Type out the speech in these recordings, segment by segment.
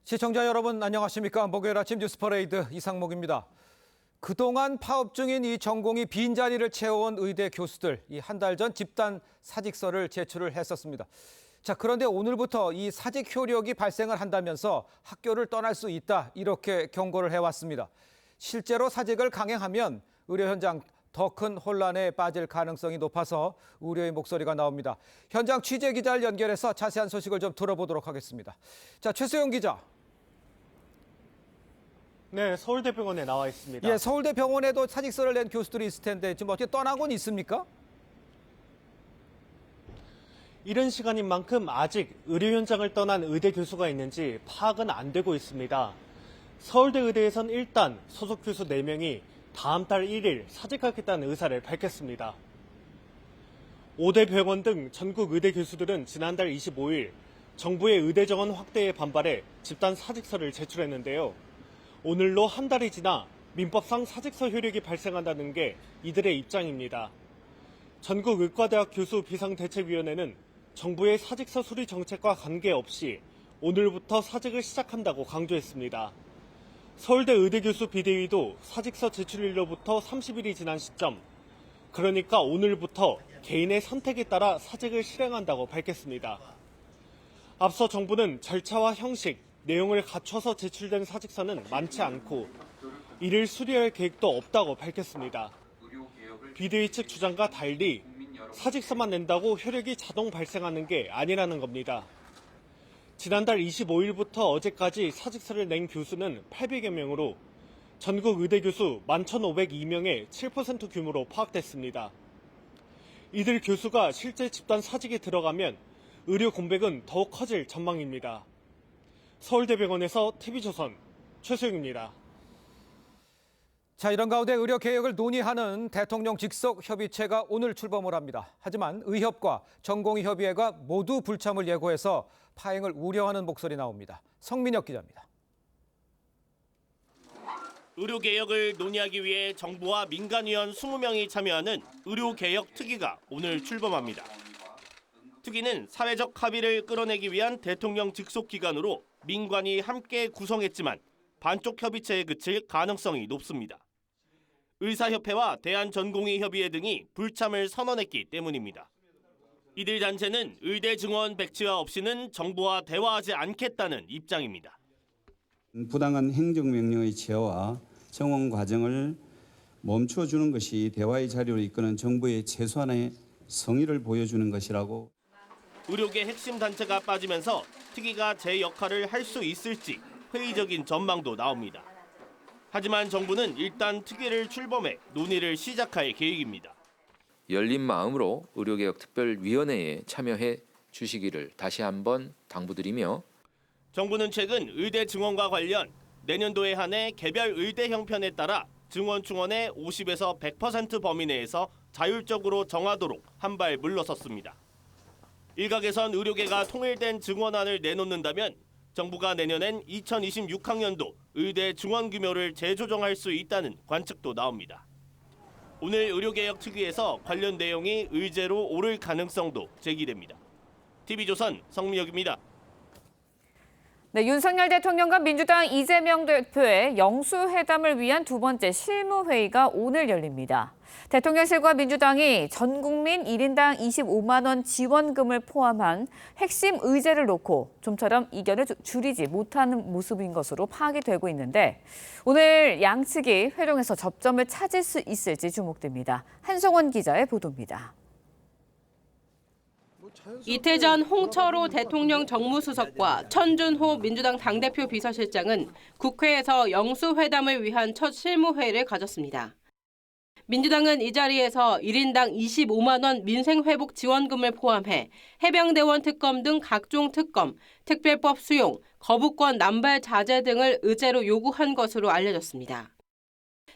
시청자 여러분 안녕하십니까? 목요일 아침 뉴스 퍼레이드 이상목입니다. 그동안 파업 중인 이 전공의 빈자리를 채워온 의대 교수들, 이 한 달 전 집단 사직서를 제출을 했었습니다. 자, 그런데 오늘부터 이 사직 효력이 발생을 한다면서 학교를 떠날 수 있다, 이렇게 경고를 해왔습니다. 실제로 사직을 강행하면 의료 현장 더 큰 혼란에 빠질 가능성이 높아서 우려의 목소리가 나옵니다. 현장 취재 기자를 연결해서 자세한 소식을 좀 들어보도록 하겠습니다. 자, 최수영 기자. 네, 서울대병원에 나와 있습니다. 예, 서울대병원에도 사직서를 낸 교수들이 있을 텐데 지금 어떻게 떠나고는 있습니까? 이른 시간인 만큼 아직 의료 현장을 떠난 의대 교수가 있는지 파악은 안 되고 있습니다. 서울대 의대에선 일단 소속 교수 4명이 다음 달 1일 사직하겠다는 의사를 밝혔습니다. 5대 병원 등 전국 의대 교수들은 지난달 25일 정부의 의대 정원 확대에 반발해 집단 사직서를 제출했는데요. 오늘로 한 달이 지나 민법상 사직서 효력이 발생한다는 게 이들의 입장입니다. 전국의과대학 교수 비상대책위원회는 정부의 사직서 수리 정책과 관계없이 오늘부터 사직을 시작한다고 강조했습니다. 서울대 의대교수 비대위도 사직서 제출일로부터 30일이 지난 시점, 그러니까 오늘부터 개인의 선택에 따라 사직을 실행한다고 밝혔습니다. 앞서 정부는 절차와 형식, 내용을 갖춰서 제출된 사직서는 많지 않고 이를 수리할 계획도 없다고 밝혔습니다. 비대위 측 주장과 달리 사직서만 낸다고 효력이 자동 발생하는 게 아니라는 겁니다. 지난달 25일부터 어제까지 사직서를 낸 교수는 800여 명으로 전국 의대 교수 11,502명의 7% 규모로 파악됐습니다. 이들 교수가 실제 집단 사직에 들어가면 의료 공백은 더욱 커질 전망입니다. 서울대병원에서 TV조선 최수영입니다. 자, 이런 가운데 의료 개혁을 논의하는 대통령 직속 협의체가 오늘 출범을 합니다. 하지만 의협과 전공의협의회가 모두 불참을 예고해서 파행을 우려하는 목소리 나옵니다. 성민혁 기자입니다. 의료개혁을 논의하기 위해 정부와 민간위원 20명이 참여하는 의료개혁 특위가 오늘 출범합니다. 특위는 사회적 합의를 끌어내기 위한 대통령 직속 기관으로 민관이 함께 구성했지만 반쪽 협의체에 그칠 가능성이 높습니다. 의사협회와 대한전공의협의회 등이 불참을 선언했기 때문입니다. 이들 단체는 의대 증원 백지화 없이는 정부와 대화하지 않겠다는 입장입니다. 부당한 행정명령의 취하와 정원 과정을 멈춰주는 것이 대화의 자리로 이끄는 정부의 최소한의 성의를 보여주는 것이라고. 의료계 핵심 단체가 빠지면서 특위가 제 역할을 할 수 있을지 회의적인 전망도 나옵니다. 하지만 정부는 일단 특위를 출범해 논의를 시작할 계획입니다. 열린 마음으로 의료개혁특별위원회에 참여해 주시기를 다시 한번 당부드리며, 정부는 최근 의대 증원과 관련 내년도에 한해 개별 의대 형편에 따라 증원 충원의 50에서 100% 범위 내에서 자율적으로 정하도록 한 발 물러섰습니다. 일각에선 의료계가 통일된 증원안을 내놓는다면 정부가 내년엔 2026학년도 의대 증원 규모를 재조정할 수 있다는 관측도 나옵니다. 오늘 의료개혁 특위에서 관련 내용이 의제로 오를 가능성도 제기됩니다. TV조선 성민혁입니다. 네, 윤석열 대통령과 민주당 이재명 대표의 영수회담을 위한 두 번째 실무회의가 오늘 열립니다. 대통령실과 민주당이 전 국민 1인당 25만 원 지원금을 포함한 핵심 의제를 놓고 좀처럼 이견을 줄이지 못하는 모습인 것으로 파악이 되고 있는데, 오늘 양측이 회동에서 접점을 찾을 수 있을지 주목됩니다. 한성원 기자의 보도입니다. 이틀 전 홍철호 대통령 정무수석과 천준호 민주당 당대표 비서실장은 국회에서 영수회담을 위한 첫 실무회의를 가졌습니다. 민주당은 이 자리에서 1인당 25만 원 민생회복 지원금을 포함해 해병대원 특검 등 각종 특검, 특별법 수용, 거부권 남발 자제 등을 의제로 요구한 것으로 알려졌습니다.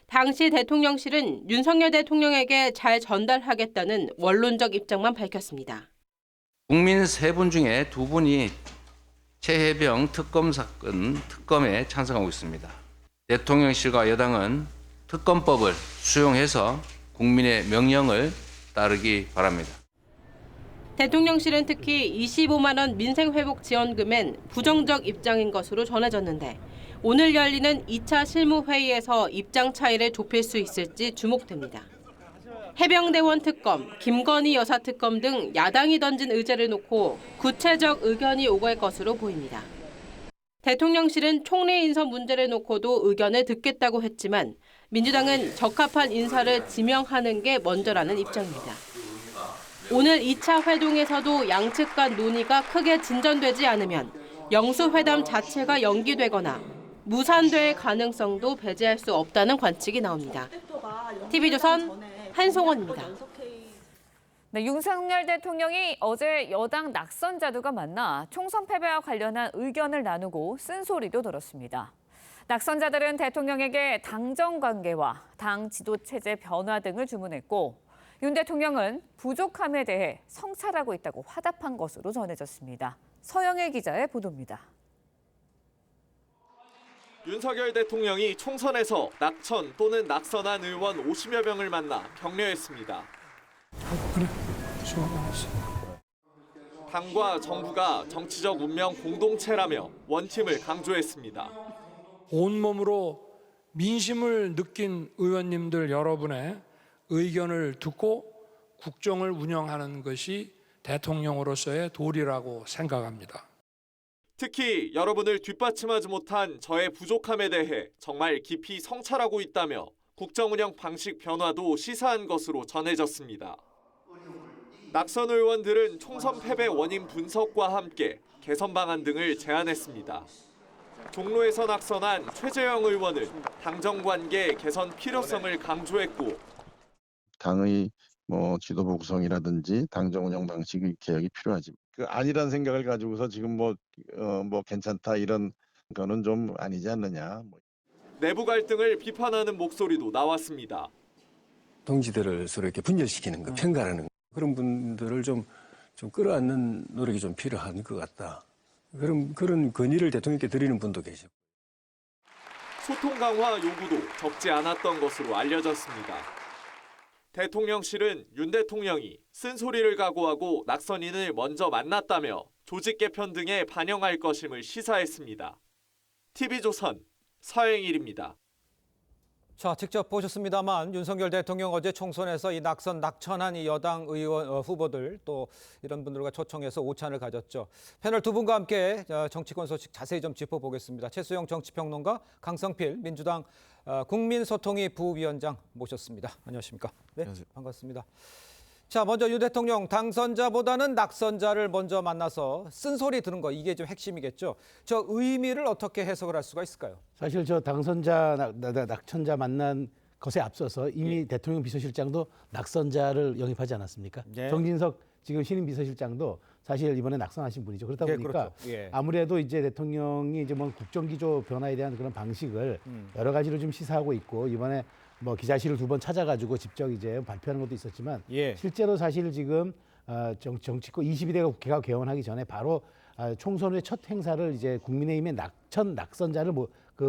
당시 대통령실은 윤석열 대통령에게 잘 전달하겠다는 원론적 입장만 밝혔습니다. 국민 3분 중에 2분이 최해병 특검 사건 특검에 찬성하고 있습니다. 대통령실과 여당은 특검법을 수용해서 국민의 명령을 따르기 바랍니다. 대통령실은 특히 25만 원 민생회복지원금엔 부정적 입장인 것으로 전해졌는데 오늘 열리는 2차 실무회의에서 입장 차이를 좁힐 수 있을지 주목됩니다. 해병대원 특검, 김건희 여사 특검 등 야당이 던진 의제를 놓고 구체적 의견이 오갈 것으로 보입니다. 대통령실은 총리 인선 문제를 놓고도 의견을 듣겠다고 했지만 민주당은 적합한 인사를 지명하는 게 먼저라는 입장입니다. 오늘 2차 회동에서도 양측 간 논의가 크게 진전되지 않으면 영수회담 자체가 연기되거나 무산될 가능성도 배제할 수 없다는 관측이 나옵니다. TV조선 한송원입니다. 네, 윤석열 대통령이 어제 여당 낙선자들과 만나 총선 패배와 관련한 의견을 나누고 쓴소리도 들었습니다. 낙선자들은 대통령에게 당정 관계와 당 지도 체제 변화 등을 주문했고 윤 대통령은 부족함에 대해 성찰하고 있다고 화답한 것으로 전해졌습니다. 서영애 기자의 보도입니다. 윤석열 대통령이 총선에서 낙천 또는 낙선한 의원 50여 명을 만나 격려했습니다. 당과 정부가 정치적 운명 공동체라며 원팀을 강조했습니다. 온몸으로 민심을 느낀 의원님들 여러분의 의견을 듣고 국정을 운영하는 것이 대통령으로서의 도리라고 생각합니다. 특히 여러분을 뒷받침하지 못한 저의 부족함에 대해 정말 깊이 성찰하고 있다며 국정 운영 방식 변화도 시사한 것으로 전해졌습니다. 낙선 의원들은 총선 패배 원인 분석과 함께 개선 방안 등을 제안했습니다. 종로에서 낙선한 최재형 의원은 당정 관계 개선 필요성을 강조했고 당의 지도부 구성이라든지 당정 운영 방식의 개혁이 필요하지. 그 아니란 생각을 가지고서 지금 괜찮다 이런 거는 좀 아니지 않느냐. 내부 갈등을 비판하는 목소리도 나왔습니다. 동지들을 서로 이렇게 분열시키는 거, 편가르는 거, 그런 분들을 좀 끌어안는 노력이 좀 필요한 것 같다. 그런 건의를 대통령께 드리는 분도 계시고. 소통 강화 요구도 적지 않았던 것으로 알려졌습니다. 대통령실은 윤 대통령이 쓴소리를 각오하고 낙선인을 먼저 만났다며 조직 개편 등에 반영할 것임을 시사했습니다. TV조선 서영일입니다. 자, 직접 보셨습니다만 윤석열 대통령 어제 총선에서 이 낙천한 이 여당 의원 후보들 또 이런 분들과 초청해서 오찬을 가졌죠. 패널 두 분과 함께 정치권 소식 자세히 좀 짚어보겠습니다. 최수영 정치평론가, 강성필 민주당 국민소통위 부위원장 모셨습니다. 안녕하십니까? 네, 안녕하세요. 반갑습니다. 자, 먼저 윤 대통령 당선자보다는 낙선자를 먼저 만나서 쓴소리 들은 거 이게 좀 핵심이겠죠. 저 의미를 어떻게 해석을 할 수가 있을까요? 사실 저 당선자, 낙천자 만난 것에 앞서서 이미 대통령 비서실장도 낙선자를 영입하지 않았습니까? 네. 정진석 지금 신임 비서실장도 사실 이번에 낙선하신 분이죠. 그렇다 보니까 그렇죠. 예. 아무래도 이제 대통령이 이제 국정기조 변화에 대한 그런 방식을 여러 가지로 좀 시사하고 있고 이번에 기자실을 2번 찾아가지고 직접 이제 발표하는 것도 있었지만 실제로 사실 지금 정치권 22대 국회가 개원하기 전에 바로 총선 후의 첫 행사를 이제 국민의힘의 낙선자를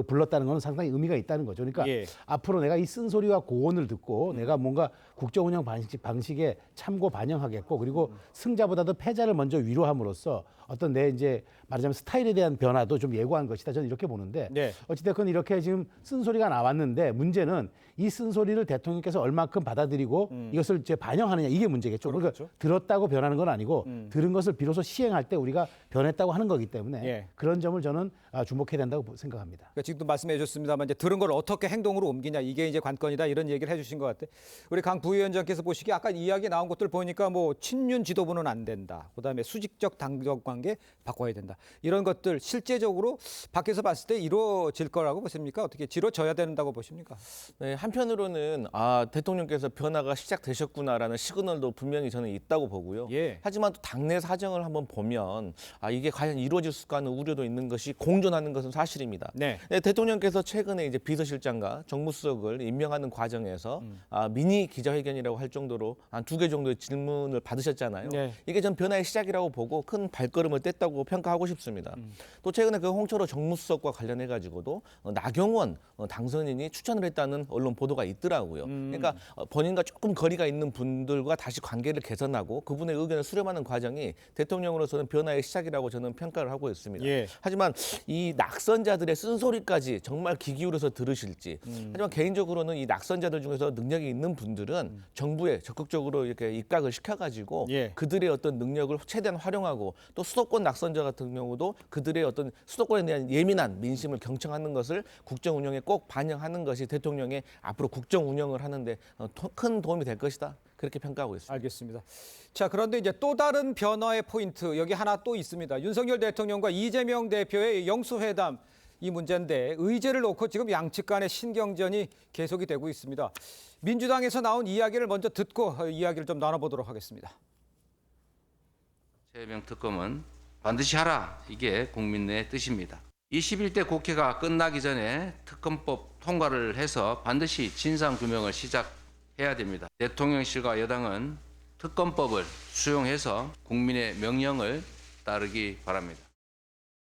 불렀다는 것은 상당히 의미가 있다는 거죠. 그러니까 앞으로 내가 이 쓴소리와 고언을 듣고 내가 뭔가 국정 운영 방식에 참고 반영하겠고 그리고 승자보다도 패자를 먼저 위로함으로써 어떤 내 이제 말하자면 스타일에 대한 변화도 좀 예고한 것이다. 저는 이렇게 보는데 어찌됐건 이렇게 지금 쓴소리가 나왔는데 문제는 이 쓴소리를 대통령께서 얼마큼 받아들이고 이것을 이제 반영하느냐 이게 문제겠죠. 그렇죠. 그러니까 들었다고 변하는 건 아니고 들은 것을 비로소 시행할 때 우리가 변했다고 하는 거기 때문에 그런 점을 저는 주목해야 된다고 생각합니다. 그러니까 지금도 말씀해 주셨습니다만 이제 들은 걸 어떻게 행동으로 옮기냐 이게 이제 관건이다 이런 얘기를 해주신 것 같아요. 우리 강 부위원장께서 보시기에 아까 이야기 나온 것들 보니까 친윤 지도부는 안 된다. 그다음에 수직적 당정 관계 바꿔야 된다. 이런 것들 실제적으로 밖에서 봤을 때 이루어질 거라고 보십니까? 어떻게 이루어져야 된다고 보십니까? 네, 한편으로는 대통령께서 변화가 시작되셨구나라는 시그널도 분명히 저는 있다고 보고요. 하지만 또 당내 사정을 한번 보면 이게 과연 이루어질 수가 하는 우려도 있는 것이 공존하는 임명하는 것은 사실입니다. 네. 네, 대통령께서 최근에 이제 비서실장과 정무수석을 임명하는 과정에서 미니 기자회견이라고 할 정도로 한 2개 정도의 질문을 받으셨잖아요. 네. 이게 전 변화의 시작이라고 보고 큰 발걸음을 뗐다고 평가하고 싶습니다. 또 최근에 그 홍철호 정무수석과 관련해 가지고도 나경원 당선인이 추천을 했다는 언론 보도가 있더라고요. 그러니까 본인과 조금 거리가 있는 분들과 다시 관계를 개선하고 그분의 의견을 수렴하는 과정이 대통령으로서는 변화의 시작이라고 저는 평가를 하고 있습니다. 예. 하지만 이 낙선자들의 쓴소리까지 정말 귀 기울여서 들으실지 하지만 개인적으로는 이 낙선자들 중에서 능력이 있는 분들은 정부에 적극적으로 이렇게 입각을 시켜가지고 예. 그들의 어떤 능력을 최대한 활용하고 또 수도권 낙선자 같은 경우도 그들의 어떤 수도권에 대한 예민한 민심을 경청하는 것을 국정 운영에 꼭 반영하는 것이 대통령의 앞으로 국정 운영을 하는데 큰 도움이 될 것이다. 그렇게 평가하고 있습니다. 알겠습니다. 자, 그런데 이제 또 다른 변화의 포인트 여기 하나 또 있습니다. 윤석열 대통령과 이재명 대표의 영수회담 이 문제인데 의제를 놓고 지금 양측 간의 신경전이 계속이 되고 있습니다. 민주당에서 나온 이야기를 먼저 듣고 이야기를 좀 나눠보도록 하겠습니다. 최혜병 특검은 반드시 하라. 이게 국민의 뜻입니다. 21대 국회가 끝나기 전에 특검법 통과를 해서 반드시 진상규명을 시작해야 됩니다. 대통령실과 여당은 특검법을 수용해서 국민의 명령을 따르기 바랍니다.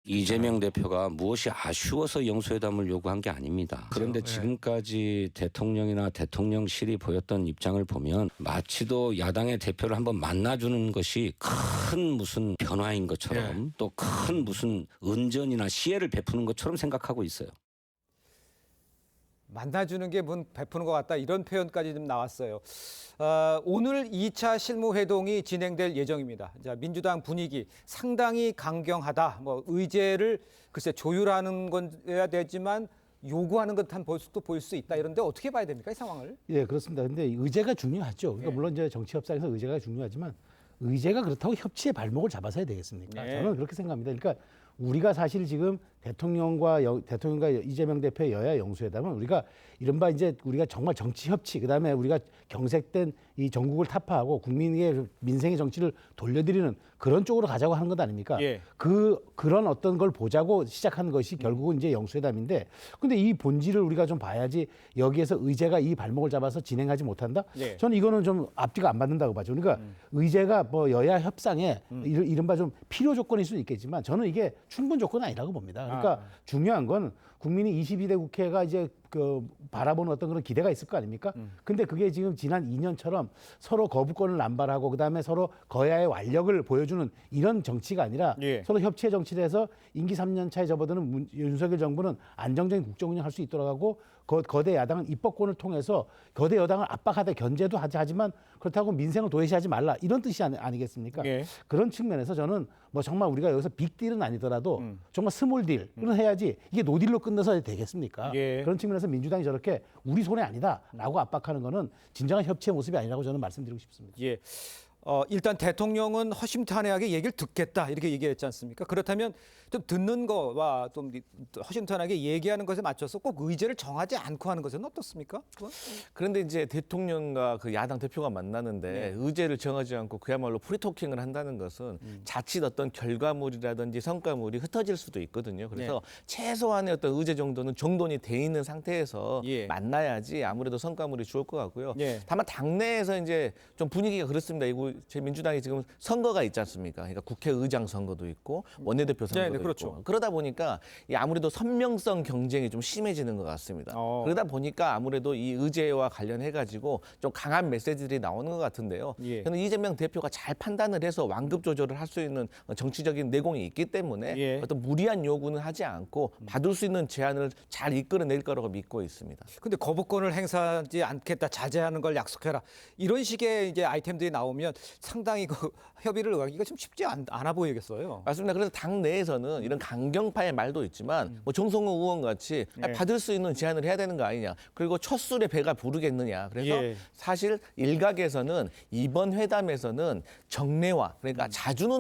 이재명 대표가 무엇이 아쉬워서 영수회담을 요구한 게 아닙니다. 그런데 지금까지 대통령이나 대통령실이 보였던 입장을 보면 마치도 야당의 대표를 한번 만나주는 것이 큰 무슨 변화인 것처럼 또 큰 무슨 은전이나 시혜를 베푸는 것처럼 생각하고 있어요. 만나주는 게 문 베푸는 것 같다 이런 표현까지 좀 나왔어요. 오늘 2차 실무회동이 진행될 예정입니다. 자, 민주당 분위기 상당히 강경하다. 뭐 의제를 글쎄 조율하는 건야 되지만 요구하는 듯한 모습도 보일 수 있다. 이런데 어떻게 봐야 됩니까, 이 상황을? 예, 그렇습니다. 근데 의제가 중요하죠. 그러니까 물론 이제 정치 협상에서 의제가 중요하지만 의제가 그렇다고 협치의 발목을 잡아서 해야 되겠습니까? 네. 저는 그렇게 생각합니다. 그러니까 우리가 사실 지금 대통령과 이재명 대표의 여야 영수회담은 우리가 이른바 이제 우리가 정말 정치 협치, 그다음에 우리가 경색된 이 전국을 타파하고 국민의 민생의 정치를 돌려드리는 그런 쪽으로 가자고 하는 것 아닙니까? 예. 그런 어떤 걸 보자고 시작한 것이 결국은 이제 영수회담인데, 근데 이 본질을 우리가 좀 봐야지 여기에서 의제가 이 발목을 잡아서 진행하지 못한다? 예. 저는 이거는 좀 앞뒤가 안 맞는다고 봐죠. 그러니까 의제가 뭐 여야 협상에 이른바 좀 필요 조건일 수 있겠지만 저는 이게 충분 조건은 아니라고 봅니다. 그러니까 중요한 건 국민이 22대 국회가 이제 그 바라보는 어떤 그런 기대가 있을 거 아닙니까? 근데 그게 지금 지난 2년처럼 서로 거부권을 남발하고 그다음에 서로 거야의 완력을 보여주는 이런 정치가 아니라 서로 협치의 정치를 해서 임기 3년 차에 접어드는 윤석열 정부는 안정적인 국정 운영할 수 있도록 하고 거대 야당은 입법권을 통해서 거대 여당을 압박하되 견제도 하지만 그렇다고 민생을 도외시하지 말라 이런 뜻이 아니겠습니까? 그런 측면에서 저는 뭐 정말 우리가 여기서 빅딜은 아니더라도 정말 스몰 딜은 해야지 이게 노딜로 끝나서 되겠습니까? 그런 측면에서 민주당이 저렇게 우리 손에 아니다라고 압박하는 거는 진정한 협치의 모습이 아니라고 저는 말씀드리고 싶습니다. 예. 일단 대통령은 허심탄회하게 얘기를 듣겠다 이렇게 얘기했지 않습니까? 그렇다면 좀 듣는 거와 좀 허심탄회하게 얘기하는 것에 맞춰서 꼭 의제를 정하지 않고 하는 것은 어떻습니까? 그런데 이제 대통령과 그 야당 대표가 만나는데 의제를 정하지 않고 그야말로 프리토킹을 한다는 것은 자칫 어떤 결과물이라든지 성과물이 흩어질 수도 있거든요. 그래서 최소한의 어떤 의제 정도는 정돈이 돼 있는 상태에서 만나야지 아무래도 성과물이 좋을 것 같고요. 다만 당내에서 이제 좀 분위기가 그렇습니다. 제 민주당이 지금 선거가 있지 않습니까? 그러니까 국회의장 선거도 있고 원내대표 선거도 있고 그렇죠. 그러다 보니까 아무래도 선명성 경쟁이 좀 심해지는 것 같습니다. 그러다 보니까 아무래도 이 의제와 관련해 가지고 좀 강한 메시지들이 나오는 것 같은데요. 저는 이재명 대표가 잘 판단을 해서 완급 조절을 할 수 있는 정치적인 내공이 있기 때문에 어떤 무리한 요구는 하지 않고 받을 수 있는 제안을 잘 이끌어낼 거라고 믿고 있습니다. 근데 거부권을 행사하지 않겠다, 자제하는 걸 약속해라 이런 식의 이제 아이템들이 나오면 상당히 그 협의를 하기가 좀 쉽지 않아 보이겠어요. 맞습니다. 그래서 당 내에서는 이런 강경파의 말도 있지만 뭐 정성호 의원 같이 받을 수 있는 제안을 해야 되는 거 아니냐. 그리고 첫 술에 배가 부르겠느냐. 그래서 사실 일각에서는 이번 회담에서는 정례화 그러니까 자주는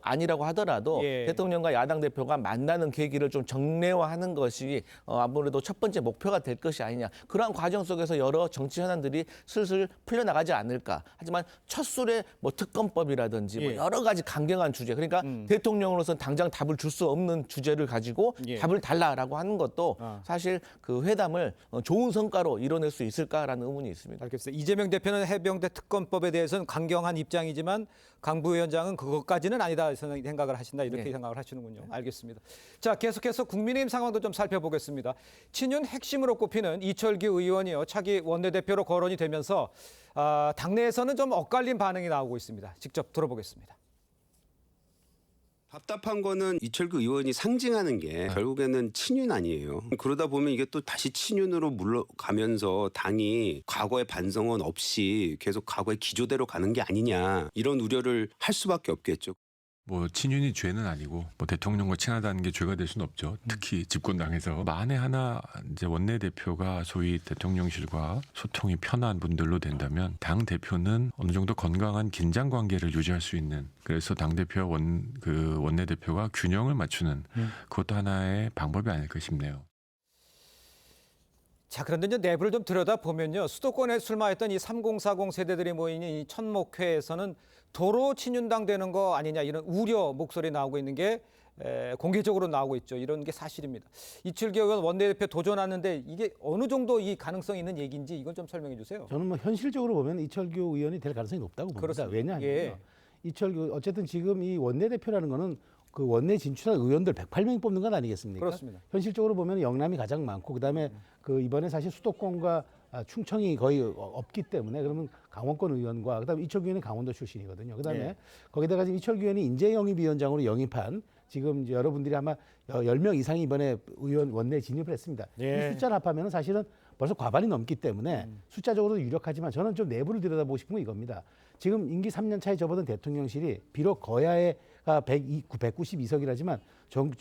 아니라고 하더라도 대통령과 야당 대표가 만나는 계기를 좀 정례화하는 것이 아무래도 첫 번째 목표가 될 것이 아니냐. 그러한 과정 속에서 여러 정치 현안들이 슬슬 풀려나가지 않을까. 하지만 첫 술에 뭐 특검법이라든지 주제라든지 뭐 여러 가지 강경한 주제, 그러니까 대통령으로서는 당장 답을 줄 수 없는 주제를 가지고 답을 달라라고 하는 것도 사실 그 회담을 좋은 성과로 이뤄낼 수 있을까라는 의문이 있습니다. 알겠습니다. 이재명 대표는 해병대 특검법에 대해서는 강경한 입장이지만 강 부위원장은 그것까지는 아니다 생각을 하신다, 이렇게 생각을 하시는군요. 알겠습니다. 자, 계속해서 국민의힘 상황도 좀 살펴보겠습니다. 친윤 핵심으로 꼽히는 이철규 의원이요, 차기 원내대표로 거론이 되면서 당내에서는 좀 엇갈린 반응이 나오고 있습니다. 직접 들어보겠습니다. 답답한 거는 이철규 의원이 상징하는 게 결국에는 친윤 아니에요. 그러다 보면 이게 또 다시 친윤으로 물러가면서 당이 과거의 반성은 없이 계속 과거의 기조대로 가는 게 아니냐, 이런 우려를 할 수밖에 없겠죠. 뭐 친윤이 죄는 아니고 뭐 대통령과 친하다는 게 죄가 될 수는 없죠. 특히 집권당에서 만에 하나 이제 원내대표가 소위 대통령실과 소통이 편한 분들로 된다면 당 대표는 어느 정도 건강한 긴장 관계를 유지할 수 있는, 그래서 당 대표와 원내대표가 균형을 맞추는 그것도 하나의 방법이 아닐까 싶네요. 자, 그런데 이제 내부를 좀 들여다보면요, 수도권에 출마했던 이 3040 세대들이 모이는 이 천목회에서는 도로 친윤당 되는 거 아니냐, 이런 우려 목소리 나오고 있는 게 공개적으로 나오고 있죠. 이런 게 사실입니다. 이철규 의원 원내대표 도전하는데 이게 어느 정도 이 가능성이 있는 얘기인지 이건 좀 설명해 주세요. 저는 뭐 현실적으로 보면 이철규 의원이 될 가능성이 높다고 봅니다. 그렇습니다. 왜냐하면 이철규, 어쨌든 지금 이 원내대표라는 거는 그 원내 진출한 의원들 108명이 뽑는 건 아니겠습니까? 그렇습니다. 현실적으로 보면 영남이 가장 많고, 그다음에 그 이번에 사실 수도권과 충청이 거의 없기 때문에, 그러면 강원권 의원과 그다음에 이철규 의원이 강원도 출신이거든요. 그다음에 거기다가 지금 이철규 의원이 인재영입위원장으로 영입한, 지금 이제 여러분들이 아마 10명 이상이 이번에 의원 원내에 진입을 했습니다. 이 숫자를 합하면 사실은 벌써 과반이 넘기 때문에 숫자적으로도 유력하지만, 저는 좀 내부를 들여다보고 싶은 건 이겁니다. 지금 임기 3년 차에 접어든 대통령실이 비록 거야의 192석이라지만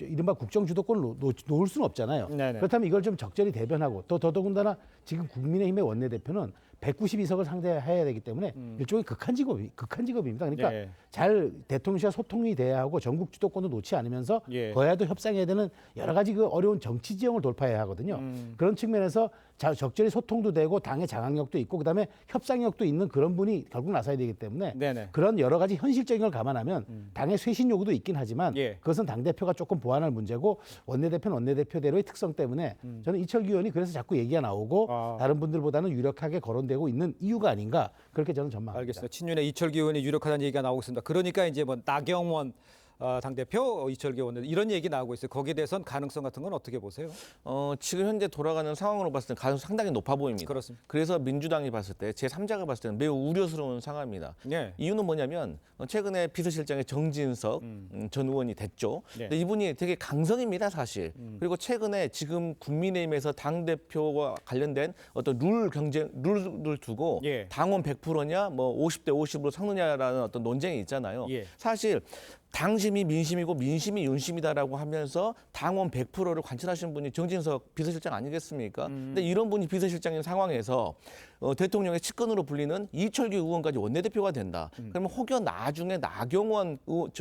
이른바 국정 주도권을 놓을 수는 없잖아요. 그렇다면 이걸 좀 적절히 대변하고, 또 더더군다나 지금 국민의힘의 원내대표는 192석을 상대해야 되기 때문에 일종의 극한 직업입니다. 그러니까 잘 대통령실과 소통이 돼야 하고 전국 주도권도 놓지 않으면서 거야도 협상해야 되는 여러 가지 그 어려운 정치 지형을 돌파해야 하거든요. 그런 측면에서 적절히 소통도 되고 당의 장악력도 있고 그다음에 협상력도 있는 그런 분이 결국 나서야 되기 때문에 그런 여러 가지 현실적인 걸 감안하면 당의 쇄신 요구도 있긴 하지만 그것은 당대표가 조금 보완할 문제고, 원내대표는 원내대표대로의 특성 때문에 저는 이철규 의원이 그래서 자꾸 얘기가 나오고 다른 분들보다는 유력하게 거론되고 있는 이유가 아닌가, 그렇게 저는 전망합니다. 알겠습니다. 친윤의 이철규 의원이 유력하다는 얘기가 나오고 있습니다. 그러니까 이제 뭐 나경원 당대표, 이철규 의원 이런 얘기 나오고 있어요. 거기에 대해서는 가능성 같은 건 어떻게 보세요? 지금 현재 돌아가는 상황으로 봤을 때 가능성 상당히 높아 보입니다. 그렇습니다. 그래서 민주당이 봤을 때, 제3자가 봤을 때는 매우 우려스러운 상황입니다. 이유는 뭐냐면 최근에 비서실장의 정진석 전 의원이 됐죠. 근데 이분이 되게 강성입니다, 사실. 그리고 최근에 지금 국민의힘에서 당대표와 관련된 어떤 룰을 두고 당원 100%냐 뭐 50대 50으로 섞느냐라는 어떤 논쟁이 있잖아요. 사실 당심이 민심이고 민심이 윤심이다라고 하면서 당원 100%를 관철하시는 분이 정진석 비서실장 아니겠습니까? 근데 이런 분이 비서실장인 상황에서 대통령의 측근으로 불리는 이철규 의원까지 원내대표가 된다. 그러면 혹여 나중에 나경원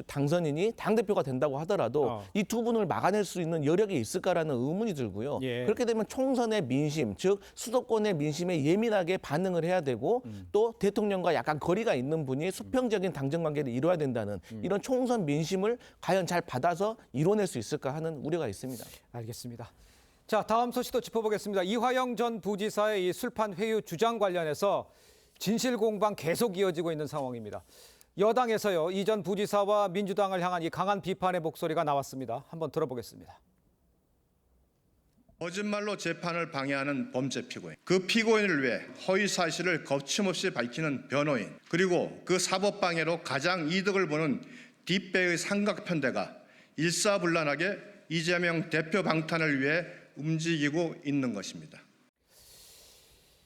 당선인이 당대표가 된다고 하더라도 이 두 분을 막아낼 수 있는 여력이 있을까라는 의문이 들고요. 그렇게 되면 총선의 민심, 즉 수도권의 민심에 예민하게 반응을 해야 되고 또 대통령과 약간 거리가 있는 분이 수평적인 당정관계를 이루어야 된다는 이런 총선 민심을 과연 잘 받아서 이뤄낼 수 있을까 하는 우려가 있습니다. 알겠습니다. 자, 다음 소식도 짚어보겠습니다. 이화영 전 부지사의 이 술판 회유 주장 관련해서 진실 공방 계속 이어지고 있는 상황입니다. 여당에서요, 이 전 부지사와 민주당을 향한 이 강한 비판의 목소리가 나왔습니다. 한번 들어보겠습니다. 거짓말로 재판을 방해하는 범죄 피고인, 그 피고인을 위해 허위 사실을 거침없이 밝히는 변호인, 그리고 그 사법 방해로 가장 이득을 보는 뒷배의 삼각편대가 일사불란하게 이재명 대표 방탄을 위해 움직이고 있는 것입니다.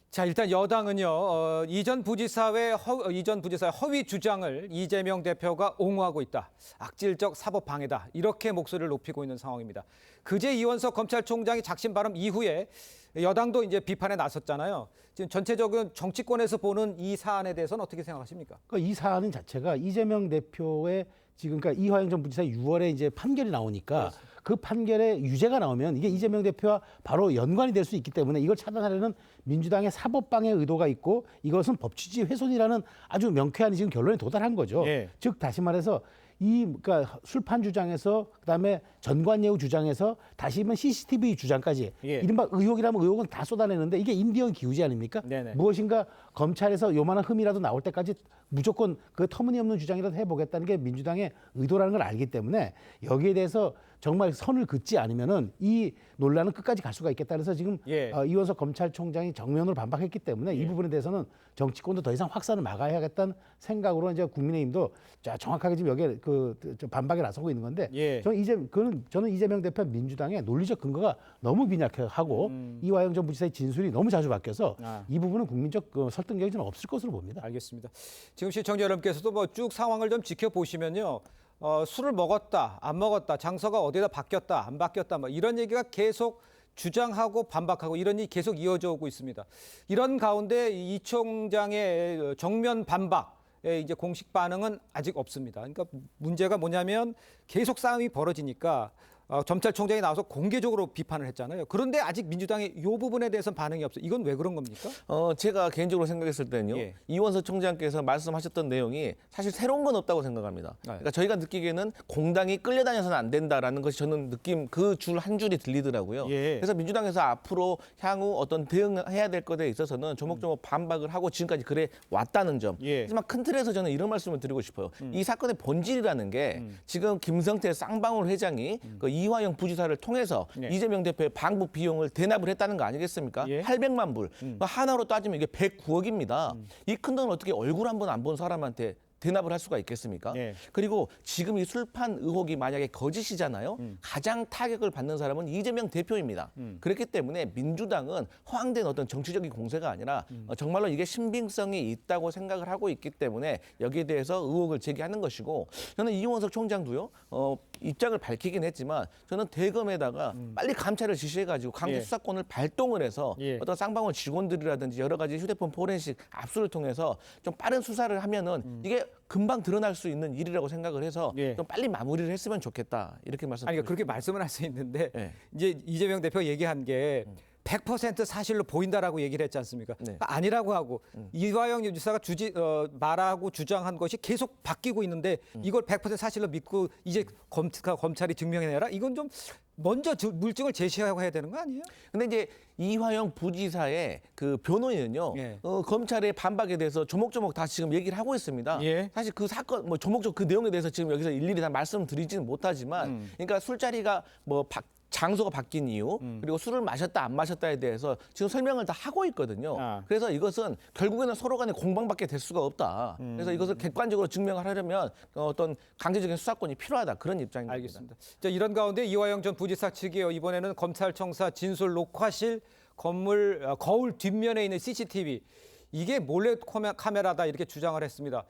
자, 일단 여당은요, 이전 부지사의 허위 주장을 이재명 대표가 옹호하고 있다. 악질적 사법 방해다. 이렇게 목소리를 높이고 있는 상황입니다. 그제 이원석 검찰총장이 작심 발언 이후에 여당도 이제 비판에 나섰잖아요. 지금 전체적인 정치권에서 보는 이 사안에 대해서는 어떻게 생각하십니까? 그러니까 이 사안은 자체가 이재명 대표의 지금, 그러니까 이화영 전 부지사 6월에 이제 판결이 나오니까 그 판결에 유죄가 나오면 이게 이재명 대표와 바로 연관이 될 수 있기 때문에 이걸 차단하려는 민주당의 사법방해 의도가 있고 이것은 법치주의 훼손이라는 아주 명쾌한 지금 결론에 도달한 거죠. 예. 즉 다시 말해서 그러니까 술판 주장에서 그다음에 전관예우 주장에서 다시 한번 CCTV 주장까지 예. 이른바 의혹이라면 의혹은 다 쏟아내는데 이게 임대원 기우제 아닙니까? 네네. 무엇인가 검찰에서 요만한 흠이라도 나올 때까지 무조건 그 터무니없는 주장이라도 해보겠다는 게 민주당의 의도라는 걸 알기 때문에 여기에 대해서 정말 선을 긋지 않으면은 이 논란은 끝까지 갈 수가 있겠다. 그래서 지금 예. 이원석 검찰총장이 정면으로 반박했기 때문에 이 부분에 대해서는 정치권도 더 이상 확산을 막아야겠다는 생각으로 이제 국민의힘도 정확하게 지금 여기에 반박에 나서고 있는 건데 예. 저는 이재명 대표 민주당의 논리적 근거가 너무 빈약하고 이화영 전 부지사의 진술이 너무 자주 바뀌어서 이 부분은 국민적 설득력이 좀 없을 것으로 봅니다. 알겠습니다. 지금 시청자 여러분께서도 뭐 쭉 상황을 좀 지켜보시면요. 술을 먹었다, 안 먹었다, 장소가 어디다 바뀌었다, 안 바뀌었다, 뭐 이런 얘기가 계속 주장하고 반박하고 이런 일이 계속 이어져 오고 있습니다. 이런 가운데 이 총장의 정면 반박에 이제 공식 반응은 아직 없습니다. 그러니까 문제가 뭐냐면 계속 싸움이 벌어지니까 검찰총장이 나와서 공개적으로 비판을 했잖아요. 그런데 아직 민주당이 이 부분에 대해서는 반응이 없어요. 이건 왜 그런 겁니까? 제가 개인적으로 생각했을 때는요. 예. 이원석 총장께서 말씀하셨던 내용이 사실 새로운 건 없다고 생각합니다. 그러니까 저희가 느끼기에는 공당이 끌려다녀서는 안 된다라는 것이 저는 느낌 그 줄 한 줄이 들리더라고요. 예. 그래서 민주당에서 앞으로 향후 어떤 대응해야 될 것에 있어서는 조목조목 반박을 하고 지금까지 그래 왔다는 점. 예. 하지만 큰 틀에서 저는 이런 말씀을 드리고 싶어요. 이 사건의 본질이라는 게 지금 김성태 쌍방울 회장이 그 이화영 부지사를 통해서 예. 이재명 대표의 방북 비용을 대납을 했다는 거 아니겠습니까? 예. 800만 불. 하나로 따지면 이게 109억입니다. 이 큰 돈을 어떻게 얼굴 한 번 안 본 사람한테 대납을 할 수가 있겠습니까? 예. 그리고 지금 이 술판 의혹이 만약에 거짓이잖아요. 가장 타격을 받는 사람은 이재명 대표입니다. 그렇기 때문에 민주당은 허황된 어떤 정치적인 공세가 아니라 정말로 이게 신빙성이 있다고 생각을 하고 있기 때문에 여기에 대해서 의혹을 제기하는 것이고 저는 이원석 총장도요. 입장을 밝히긴 했지만 저는 대검에다가 빨리 감찰을 지시해가지고 강제 예. 수사권을 발동을 해서 예. 어떤 쌍방울 직원들이라든지 여러 가지 휴대폰 포렌식 압수를 통해서 좀 빠른 수사를 하면은 이게 금방 드러날 수 있는 일이라고 생각을 해서 예. 좀 빨리 마무리를 했으면 좋겠다 이렇게 아니, 말씀드립니다. 그러니까 그렇게 말씀을 할 수 있는데 예. 이제 이재명 대표가 얘기한 게 100% 사실로 보인다라고 얘기를 했지 않습니까? 네. 아니라고 하고 이화영 지사가 말하고 주장한 것이 계속 바뀌고 있는데 이걸 100% 사실로 믿고 이제 검찰이 증명해내라? 이건 좀 먼저 물증을 제시하고 해야 되는 거 아니에요? 근데 이제 이화영 부지사의 그 변호인은요, 예. 검찰의 반박에 대해서 조목조목 다 지금 얘기를 하고 있습니다. 예. 사실 그 사건, 뭐 조목조목 그 내용에 대해서 지금 여기서 일일이 다 말씀드리지는 못하지만, 그러니까 술자리가 뭐 장소가 바뀐 이유, 그리고 술을 마셨다 안 마셨다에 대해서 지금 설명을 다 하고 있거든요. 그래서 이것은 결국에는 서로 간에 공방밖에 될 수가 없다. 그래서 이것을 객관적으로 증명을 하려면 어떤 강제적인 수사권이 필요하다. 그런 입장입니다. 알겠습니다. 자, 이런 가운데 이화영 전 부지사 측이요. 이번에는 검찰청사 진술 녹화실 건물 거울 뒷면에 있는 CCTV 이게 몰래 카메라다 이렇게 주장을 했습니다.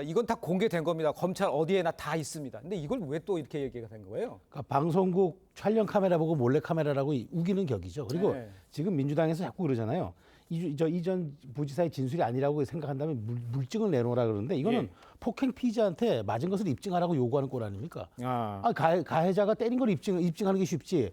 이건 다 공개된 겁니다. 검찰 어디에나 다 있습니다. 근데 이걸 왜 또 이렇게 얘기가 된 거예요? 그러니까 방송국 촬영 카메라 보고 몰래 카메라라고 우기는 격이죠. 그리고 네. 지금 민주당에서 자꾸 그러잖아요. 이전 부지사의 진술이 아니라고 생각한다면 물증을 내놓으라 그러는데 이거는 예. 폭행 피의자한테 맞은 것을 입증하라고 요구하는 꼴 아닙니까? 가해자가 때린 걸 입증하는 게 쉽지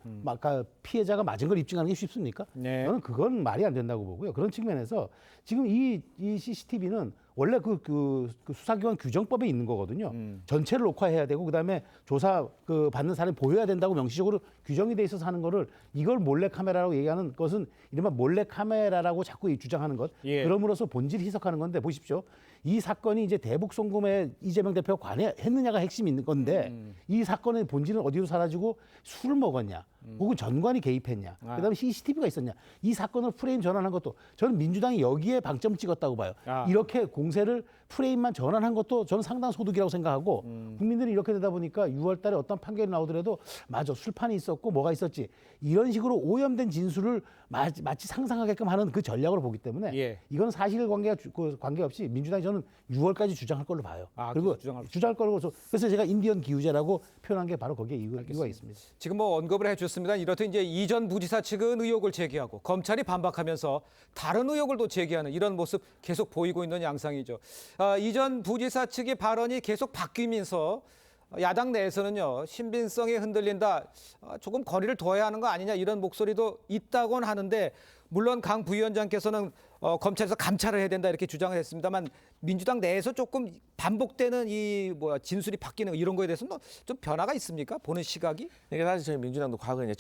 피해자가 맞은 걸 입증하는 게 쉽습니까? 네. 저는 그건 말이 안 된다고 보고요. 그런 측면에서 지금 이 CCTV는 원래 그 수사기관 규정법에 있는 거거든요. 전체를 녹화해야 되고 그다음에 조사 받는 사람이 보여야 된다고 명시적으로 규정이 돼 있어서 하는 거를 이걸 몰래 카메라라고 얘기하는 것은 이른바 몰래 카메라라고 자꾸 주장하는 것. 예. 그럼으로써 본질을 희석하는 건데 보십시오. 이 사건이 이제 대북 송금에 이재명 대표가 관여했느냐가 핵심이 있는 건데 이 사건의 본질은 어디로 사라지고 술을 먹었냐 혹은 전관이 개입했냐 그다음에 CCTV가 있었냐 이 사건을 프레임 전환한 것도 저는 민주당이 여기에 방점 찍었다고 봐요. 이렇게 공세를 프레임만 전환한 것도 저는 상당 소득이라고 생각하고 국민들이 이렇게 되다 보니까 6월 달에 어떤 판결이 나오더라도 맞아 술판이 있었고 뭐가 있었지 이런 식으로 오염된 진술을 마치 상상하게끔 하는 그 전략으로 보기 때문에 예. 이건 사실관계가 관계없이 민주당이 저는 6월까지 주장할 걸로 봐요. 그리고 주장할 걸로 그래서 제가 인디언 기우제라고 표현한 게 바로 거기에 이유가 있습니다. 지금 뭐 언급을 해주셨습니다. 이렇듯 이제 이전 부지사 측은 의혹을 제기하고 검찰이 반박하면서 다른 의혹을 또 제기하는 이런 모습 계속 보이고 있는 양상이죠. 이전 부지사 측의 발언이 계속 바뀌면서 야당 내에서는요, 신빙성이 흔들린다, 조금 거리를 둬야 하는 거 아니냐 이런 목소리도 있다곤 하는데, 물론 강 부위원장께서는 검찰에서 감찰을 해야 된다 이렇게 주장을 했습니다만, 민주당 내에서 조금 반복되는 진술이 바뀌는 이런 거에 대해서는 좀 변화가 있습니까? 보는 시각이? 그러니까 사실 저희 민주당도 과거에 이제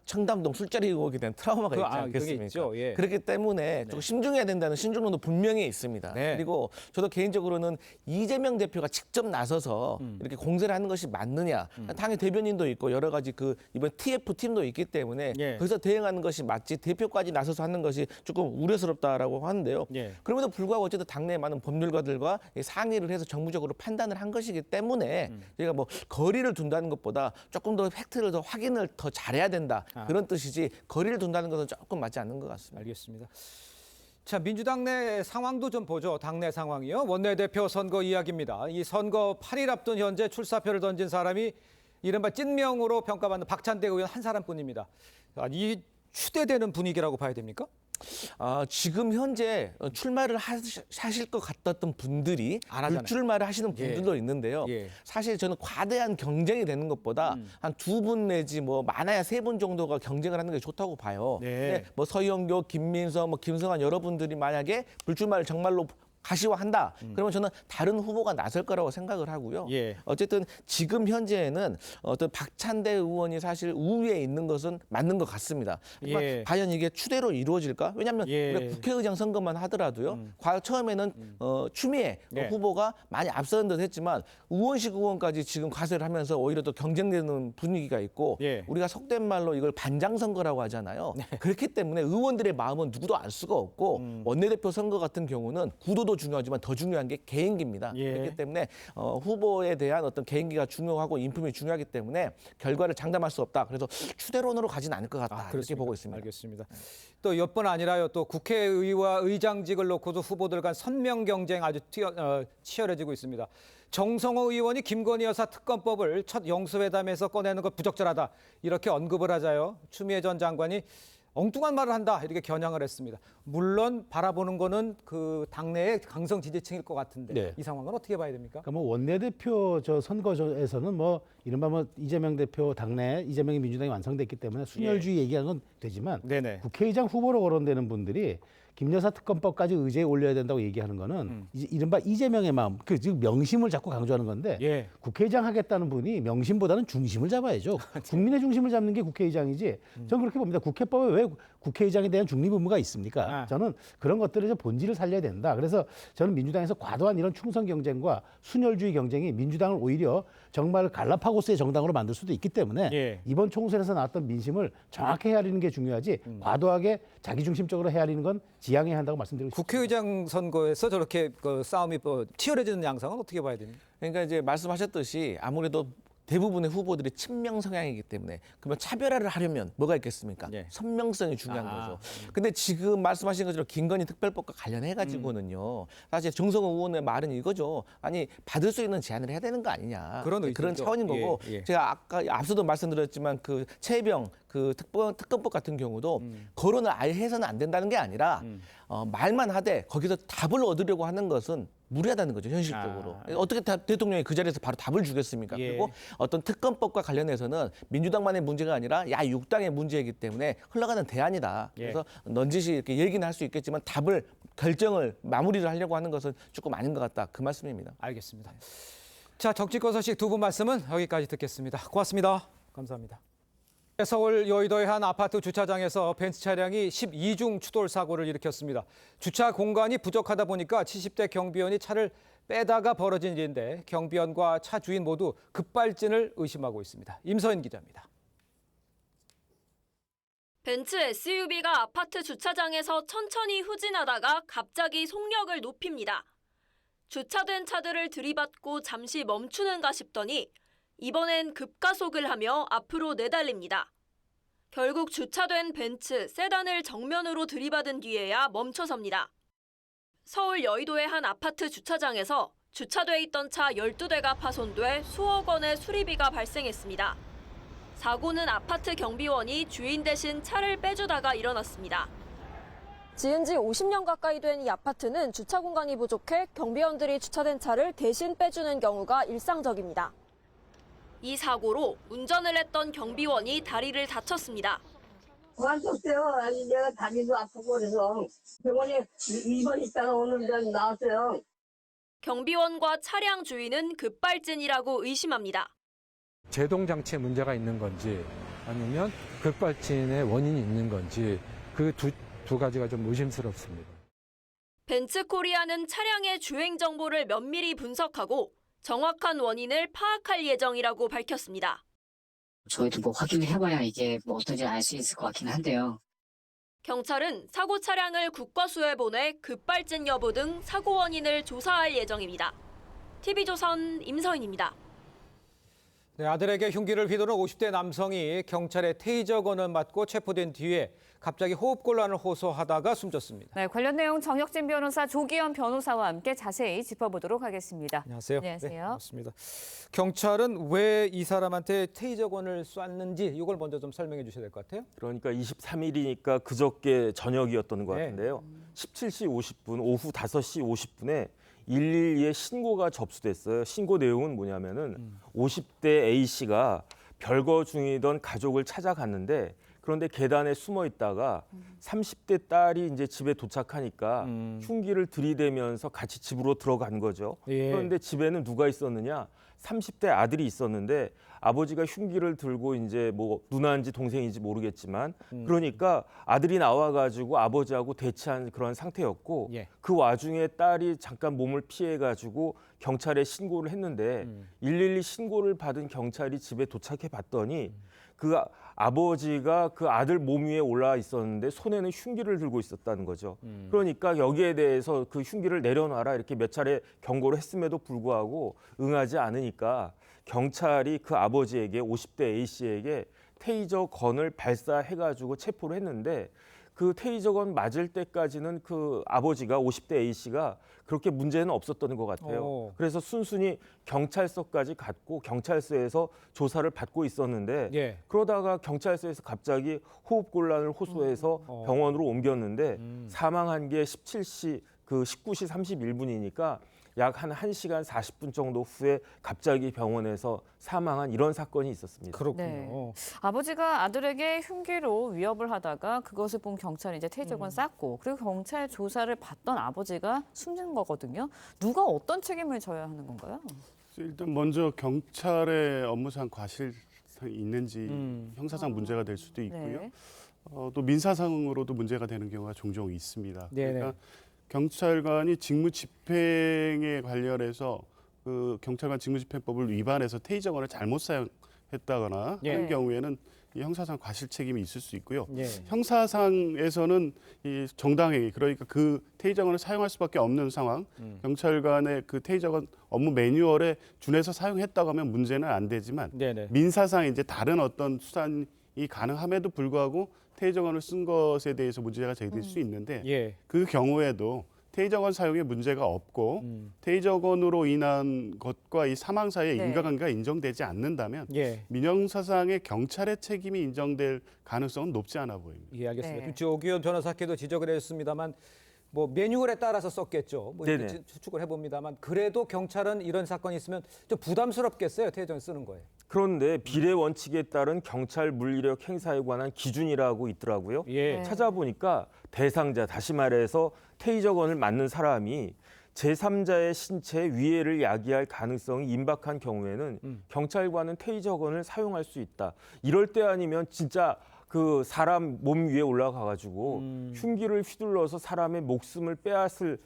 청담동 술자리 의혹에 대한 트라우마가 있지 않겠습니까? 있죠. 예. 그렇기 때문에 조금 신중해야 된다는 신중론도 분명히 있습니다. 네. 그리고 저도 개인적으로는 이재명 대표가 직접 나서서 이렇게 공세를 하는 것이 맞느냐? 당의 대변인도 있고 여러 가지 이번 TF 팀도 있기 때문에 거기서 대응하는 것이 맞지 대표까지 나서서 하는 것이 조금 우려스럽다라고 하는데요. 그럼에도 불구하고 어쨌든 당내에 많은 법률가들과 상의를 해서 정무적으로 판단을 한 것이기 때문에 저희가 뭐 거리를 둔다는 것보다 조금 더 팩트를 더 확인을 더 잘해야 된다 그런 뜻이지 거리를 둔다는 것은 조금 맞지 않는 것 같습니다. 알겠습니다. 자, 민주당 내 상황도 좀 보죠. 당내 상황이요. 원내대표 선거 이야기입니다. 이 선거 8일 앞둔 현재 출사표를 던진 사람이 이른바 찐명으로 평가받는 박찬대 의원 한 사람뿐입니다. 이 추대되는 분위기라고 봐야 됩니까? 지금 현재 출마를 하실 것 같았던 분들이 불출마를 하시는 분들도 있는데요. 사실 저는 과대한 경쟁이 되는 것보다 한 2분 내지 뭐 많아야 3분 정도가 경쟁을 하는 게 좋다고 봐요. 근데 뭐 서영교, 김민석, 뭐 김성환 여러분들이 만약에 불출마를 정말로 가시화한다. 그러면 저는 다른 후보가 나설 거라고 생각을 하고요. 어쨌든 지금 현재는 어떤 박찬대 의원이 사실 우위에 있는 것은 맞는 것 같습니다. 과연 이게 추대로 이루어질까? 왜냐하면 우리가 국회의장 선거만 하더라도요. 처음에는 추미애 후보가 많이 앞서는 듯 했지만 우원식 의원까지 지금 가세를 하면서 오히려 더 경쟁되는 분위기가 있고 우리가 속된 말로 이걸 반장 선거라고 하잖아요. 그렇기 때문에 의원들의 마음은 누구도 알 수가 없고 원내대표 선거 같은 경우는 구도도 중요하지만 더 중요한 게 개인기입니다. 그렇기 때문에 후보에 대한 어떤 개인기가 중요하고 인품이 중요하기 때문에 결과를 장담할 수 없다. 그래서 추대론으로 가지는 않을 것 같다. 그렇게 보고 있습니다. 알겠습니다. 또 몇 번 아니라요. 또 국회의와 의장직을 놓고도 후보들 간 선명 경쟁 아주 치열해지고 있습니다. 정성호 의원이 김건희 여사 특검법을 첫 영수회담에서 꺼내는 것 부적절하다. 이렇게 언급을 하자요. 추미애 전 장관이 엉뚱한 말을 한다 이렇게 겨냥을 했습니다. 물론 바라보는 거는 그 당내의 강성 지지층일 것 같은데 이 상황은 어떻게 봐야 됩니까? 그러니까 뭐 원내대표 선거에서는 뭐 이른바 뭐 이재명 대표 당내 이재명이 민주당이 완성됐기 때문에 순혈주의 얘기하는 건 되지만 국회의장 후보로 거론되는 분들이 김 여사 특검법까지 의제에 올려야 된다고 얘기하는 거는 이른바 이재명의 마음, 즉 명심을 자꾸 강조하는 건데 국회의장 하겠다는 분이 명심보다는 중심을 잡아야죠. 국민의 중심을 잡는 게 국회의장이지. 저는 그렇게 봅니다. 국회법에 왜 국회의장에 대한 중립 의무가 있습니까? 저는 그런 것들의 좀 본질을 살려야 된다. 그래서 저는 민주당에서 과도한 이런 충성 경쟁과 순혈주의 경쟁이 민주당을 오히려 정말 갈라파고스의 정당으로 만들 수도 있기 때문에 이번 총선에서 나왔던 민심을 정확히 헤아리는 게 중요하지 과도하게 자기중심적으로 헤아리는 건 지양해야 한다고 말씀드리고 싶습니다. 국회의장 선거에서 저렇게 싸움이 치열해지는 양상은 어떻게 봐야 됩니까? 그러니까 이제 말씀하셨듯이 아무래도 대부분의 후보들이 친명 성향이기 때문에 그러면 차별화를 하려면 뭐가 있겠습니까? 선명성이 중요한 거죠. 근데 지금 말씀하신 것처럼 김건희 특별법과 관련해 가지고는요. 사실 정성호 의원의 말은 이거죠. 아니 받을 수 있는 제안을 해야 되는 거 아니냐. 그런 차원인 거고 제가 아까 앞서도 말씀드렸지만 그 최혜병 특검법 같은 경우도 거론을 아예 해서는 안 된다는 게 아니라 말만 하되 거기서 답을 얻으려고 하는 것은 무리하다는 거죠, 현실적으로. 어떻게 대통령이 그 자리에서 바로 답을 주겠습니까? 그리고 어떤 특검법과 관련해서는 민주당만의 문제가 아니라 야육당의 문제이기 때문에 흘러가는 대안이다. 그래서 넌지시 이렇게 얘기는 할 수 있겠지만 결정을 마무리를 하려고 하는 것은 조금 아닌 것 같다. 그 말씀입니다. 알겠습니다. 자, 정치권 소식 두 분 말씀은 여기까지 듣겠습니다. 고맙습니다. 감사합니다. 서울 여의도의 한 아파트 주차장에서 벤츠 차량이 12중 추돌 사고를 일으켰습니다. 주차 공간이 부족하다 보니까 70대 경비원이 차를 빼다가 벌어진 일인데 경비원과 차 주인 모두 급발진을 의심하고 있습니다. 임서인 기자입니다. 벤츠 SUV가 아파트 주차장에서 천천히 후진하다가 갑자기 속력을 높입니다. 주차된 차들을 들이받고 잠시 멈추는가 싶더니 이번엔 급가속을 하며 앞으로 내달립니다. 결국 주차된 벤츠, 세단을 정면으로 들이받은 뒤에야 멈춰섭니다. 서울 여의도의 한 아파트 주차장에서 주차돼 있던 차 12대가 파손돼 수억 원의 수리비가 발생했습니다. 사고는 아파트 경비원이 주인 대신 차를 빼주다가 일어났습니다. 지은 지 50년 가까이 된 이 아파트는 주차 공간이 부족해 경비원들이 주차된 차를 대신 빼주는 경우가 일상적입니다. 이 사고로 운전을 했던 경비원이 다리를 다쳤습니다. 그만뒀어요. 아니 내가 다리도 아프고 그래서 병원에 2번 있다가 오늘 나왔어요. 경비원과 차량 주인은 급발진이라고 의심합니다. 제동 장치에 문제가 있는 건지 아니면 급발진의 원인이 있는 건지 그 두 가지가 좀 의심스럽습니다. 벤츠코리아는 차량의 주행 정보를 면밀히 분석하고 정확한 원인을 파악할 예정이라고 밝혔습니다. 저희도 뭐 확인을 해봐야 이게 뭐 어떤지 알 수 있을 것 같긴 한데요. 경찰은 사고 차량을 국과수에 보내 급발진 여부 등 사고 원인을 조사할 예정입니다. TV조선 임서인입니다. 네, 아들에게 흉기를 휘두른 50대 남성이 경찰의 테이저건을 맞고 체포된 뒤에 갑자기 호흡곤란을 호소하다가 숨졌습니다. 네, 관련 내용 정혁진 변호사, 조기현 변호사와 함께 자세히 짚어보도록 하겠습니다. 안녕하세요. 안녕하세요. 네, 반갑습니다. 경찰은 왜 이 사람한테 테이저건을 쐈는지 이걸 먼저 좀 설명해 주셔야 될 것 같아요. 그러니까 23일이니까 그저께 저녁이었던 것 같은데요. 17시 50분, 오후 5시 50분에 112에 신고가 접수됐어요. 신고 내용은 뭐냐면은 50대 A씨가 별거 중이던 가족을 찾아갔는데 그런데 계단에 숨어 있다가 30대 딸이 이제 집에 도착하니까 흉기를 들이대면서 같이 집으로 들어간 거죠. 그런데 집에는 누가 있었느냐? 30대 아들이 있었는데 아버지가 흉기를 들고 이제 뭐 누나인지 동생인지 모르겠지만 그러니까 아들이 나와가지고 아버지하고 대치한 그런 상태였고 그 와중에 딸이 잠깐 몸을 피해가지고 경찰에 신고를 했는데 112 신고를 받은 경찰이 집에 도착해 봤더니 그 아버지가 그 아들 몸 위에 올라 있었는데 손에는 흉기를 들고 있었다는 거죠. 그러니까 여기에 대해서 그 흉기를 내려놔라 이렇게 몇 차례 경고를 했음에도 불구하고 응하지 않으니까 경찰이 그 아버지에게 50대 A씨에게 테이저건을 발사해가지고 체포를 했는데 그 테이저건 맞을 때까지는 그 아버지가 50대 A씨가 그렇게 문제는 없었던 것 같아요. 그래서 순순히 경찰서까지 갔고 경찰서에서 조사를 받고 있었는데 그러다가 경찰서에서 갑자기 호흡곤란을 호소해서 병원으로 옮겼는데 사망한 게 19시 31분이니까 약 한 1시간 40분 정도 후에 갑자기 병원에서 사망한 이런 사건이 있었습니다. 그렇군요. 네. 아버지가 아들에게 흉기로 위협을 하다가 그것을 본 경찰이 이제 테이저건 쐈고 그리고 경찰 조사를 받던 아버지가 숨진 거거든요. 누가 어떤 책임을 져야 하는 건가요? 일단 먼저 경찰의 업무상 과실이 있는지 형사상 문제가 될 수도 있고요. 또 민사상으로도 문제가 되는 경우가 종종 있습니다. 그러니까 경찰관이 직무 집행에 관련해서 그 경찰관 직무집행법을 위반해서 테이저건을 잘못 사용했다거나 하는 경우에는 이 형사상 과실 책임이 있을 수 있고요. 형사상에서는 이 정당행위, 그러니까 그 테이저건을 사용할 수밖에 없는 상황, 경찰관의 그 테이저건 업무 매뉴얼에 준해서 사용했다고 하면 문제는 안 되지만 민사상 이제 다른 어떤 수단이 가능함에도 불구하고 테이저건을 쓴 것에 대해서 문제가 제기될 수 있는데 그 경우에도 테이저건 사용에 문제가 없고 테이저건으로 인한 것과 이 사망 사이에 인과관계가 인정되지 않는다면 민형사상의 경찰의 책임이 인정될 가능성은 높지 않아 보입니다. 예, 알겠습니다. 조기현 변호사께도 지적을 했습니다만 뭐 매뉴얼에 따라서 썼겠죠. 뭐 이렇게 추측을 해봅니다만 그래도 경찰은 이런 사건이 있으면 좀 부담스럽겠어요. 테이저건 쓰는 거에. 그런데 비례 원칙에 따른 경찰 물리력 행사에 관한 기준이라고 있더라고요. 찾아보니까 대상자, 다시 말해서 테이저건을 맞는 사람이 제3자의 신체에 위해를 야기할 가능성이 임박한 경우에는 경찰관은 테이저건을 사용할 수 있다. 이럴 때 아니면 진짜 그 사람 몸 위에 올라가가지고 흉기를 휘둘러서 사람의 목숨을 빼앗길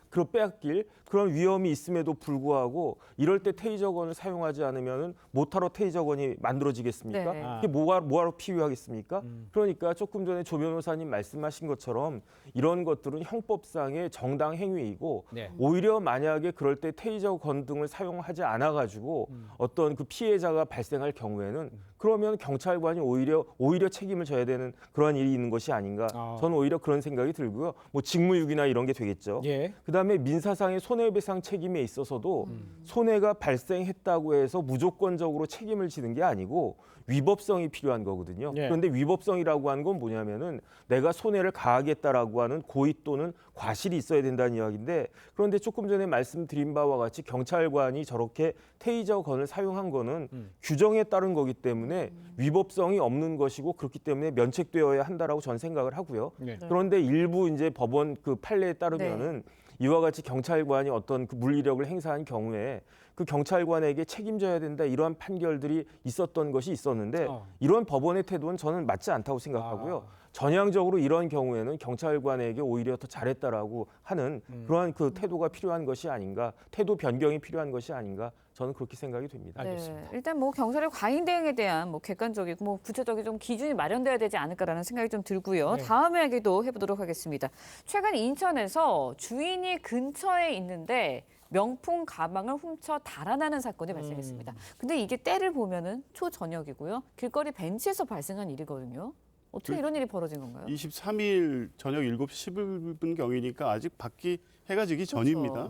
그런 위험이 있음에도 불구하고 이럴 때 테이저건을 사용하지 않으면 모타로 테이저건이 만들어지겠습니까? 이게 뭐하러 필요하겠습니까? 그러니까 조금 전에 조 변호사님 말씀하신 것처럼 이런 것들은 형법상의 정당 행위이고 오히려 만약에 그럴 때 테이저건 등을 사용하지 않아가지고 어떤 그 피해자가 발생할 경우에는 그러면 경찰관이 오히려 책임을 져야 되는 그러한 일이 있는 것이 아닌가. 저는 오히려 그런 생각이 들고요. 뭐 직무유기나 이런 게 되겠죠. 그다음에 민사상의 손해배상 책임에 있어서도 손해가 발생했다고 해서 무조건적으로 책임을 지는 게 아니고 위법성이 필요한 거거든요. 그런데 위법성이라고 하는 건 뭐냐면은 내가 손해를 가하겠다라고 하는 고의 또는 과실이 있어야 된다는 이야기인데, 그런데 조금 전에 말씀드린 바와 같이 경찰관이 저렇게 테이저건을 사용한 거는 규정에 따른 거기 때문에 위법성이 없는 것이고, 그렇기 때문에 면책되어야 한다라고 저는 생각을 하고요. 그런데 일부 이제 법원 그 판례에 따르면은 이와 같이 경찰관이 어떤 그 물리력을 행사한 경우에 그 경찰관에게 책임져야 된다, 이러한 판결들이 있었던 것이 있었는데 이런 법원의 태도는 저는 맞지 않다고 생각하고요. 전향적으로 이런 경우에는 경찰관에게 오히려 더 잘했다라고 하는 그러한 그 태도가 필요한 것이 아닌가, 태도 변경이 필요한 것이 아닌가, 저는 그렇게 생각이 됩니다. 네, 일단 뭐 경찰의 과잉 대응에 대한 뭐 객관적이고 뭐 구체적인 좀 기준이 마련돼야 되지 않을까라는 생각이 좀 들고요. 다음 이야기도 해보도록 하겠습니다. 최근 인천에서 주인이 근처에 있는데 명품 가방을 훔쳐 달아나는 사건이 발생했습니다. 근데 이게 때를 보면은 초저녁이고요. 길거리 벤치에서 발생한 일이거든요. 어떻게 이런 일이 벌어진 건가요? 23일 저녁 7시 11분 경이니까 아직 밖이 해가 지기 전입니다.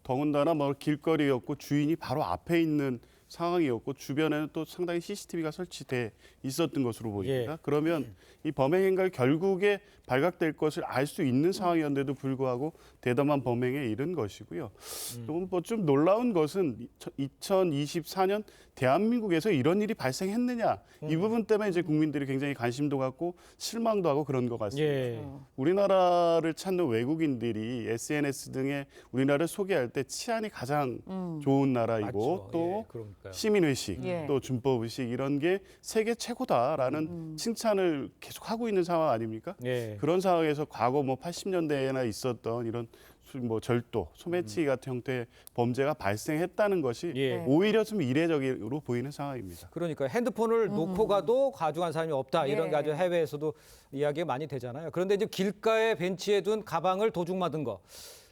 더군다나 뭐 길거리였고 주인이 바로 앞에 있는 상황이었고 주변에는 또 상당히 CCTV가 설치돼 있었던 것으로 보입니다. 그러면 이 범행 행각이 결국에 발각될 것을 알 수 있는 상황이었는데도 불구하고 대담한 범행에 이른 것이고요. 또 뭐 좀 놀라운 것은 2024년 대한민국에서 이런 일이 발생했느냐, 이 부분 때문에 이제 국민들이 굉장히 관심도 갖고 실망도 하고 그런 것 같습니다. 우리나라를 찾는 외국인들이 SNS 등에 우리나라를 소개할 때 치안이 가장 좋은 나라이고 또 시민의식, 또 준법의식 이런 게 세계 최고다라는 칭찬을 계속하고 있는 상황 아닙니까? 그런 상황에서 과거 뭐 80년대에나 있었던 이런 뭐 절도, 소매치기 같은 형태의 범죄가 발생했다는 것이 오히려 좀 이례적으로 보이는 상황입니다. 그러니까 핸드폰을 놓고 가도 가져간 사람이 없다, 이런 게 아주 해외에서도 이야기가 많이 되잖아요. 그런데 이제 길가에 벤치에 둔 가방을 도둑맞은 거,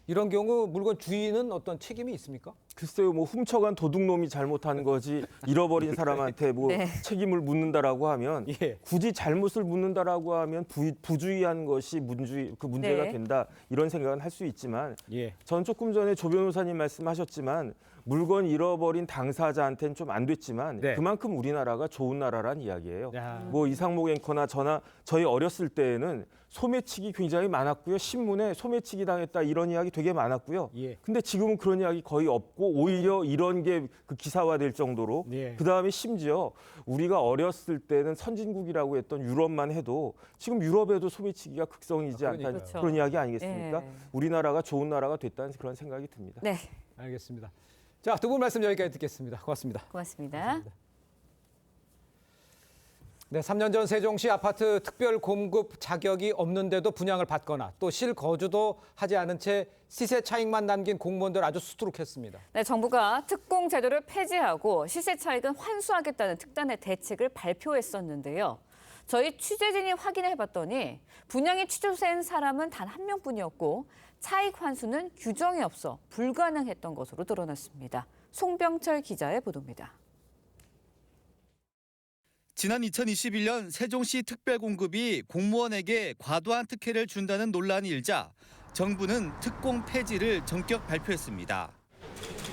이런 경우 물건 주인은 어떤 책임이 있습니까? 글쎄요, 뭐 훔쳐간 도둑놈이 잘못한 거지 잃어버린 사람한테 뭐 책임을 묻는다라고 하면 굳이 잘못을 묻는다라고 하면 부주의한 것이 문제가 된다, 이런 생각은 할 수 있지만 전 조금 전에 조 변호사님 말씀하셨지만 물건 잃어버린 당사자한테는 좀 안 됐지만 그만큼 우리나라가 좋은 나라란 이야기예요. 뭐 이상목 앵커나 저희 어렸을 때에는 소매치기 굉장히 많았고요. 신문에 소매치기 당했다 이런 이야기 되게 많았고요. 근데 지금은 그런 이야기 거의 없고 오히려 이런 게 그 기사화될 정도로 그다음에 심지어 우리가 어렸을 때는 선진국이라고 했던 유럽만 해도 지금 유럽에도 소매치기가 극성이지 않다는 그런 이야기 아니겠습니까? 우리나라가 좋은 나라가 됐다는 그런 생각이 듭니다. 네. 알겠습니다. 자, 두 분 말씀 여기까지 듣겠습니다. 고맙습니다. 고맙습니다. 네, 3년 전 세종시 아파트 특별 공급 자격이 없는데도 분양을 받거나 또 실거주도 하지 않은 채 시세 차익만 남긴 공무원들 아주 수두룩했습니다. 네, 정부가 특공 제도를 폐지하고 시세 차익은 환수하겠다는 특단의 대책을 발표했었는데요. 저희 취재진이 확인해봤더니 분양이 취소된 사람은 단 한 명뿐이었고 차익 환수는 규정이 없어 불가능했던 것으로 드러났습니다. 송병철 기자의 보도입니다. 지난 2021년 세종시 특별공급이 공무원에게 과도한 특혜를 준다는 논란이 일자 정부는 특공 폐지를 전격 발표했습니다.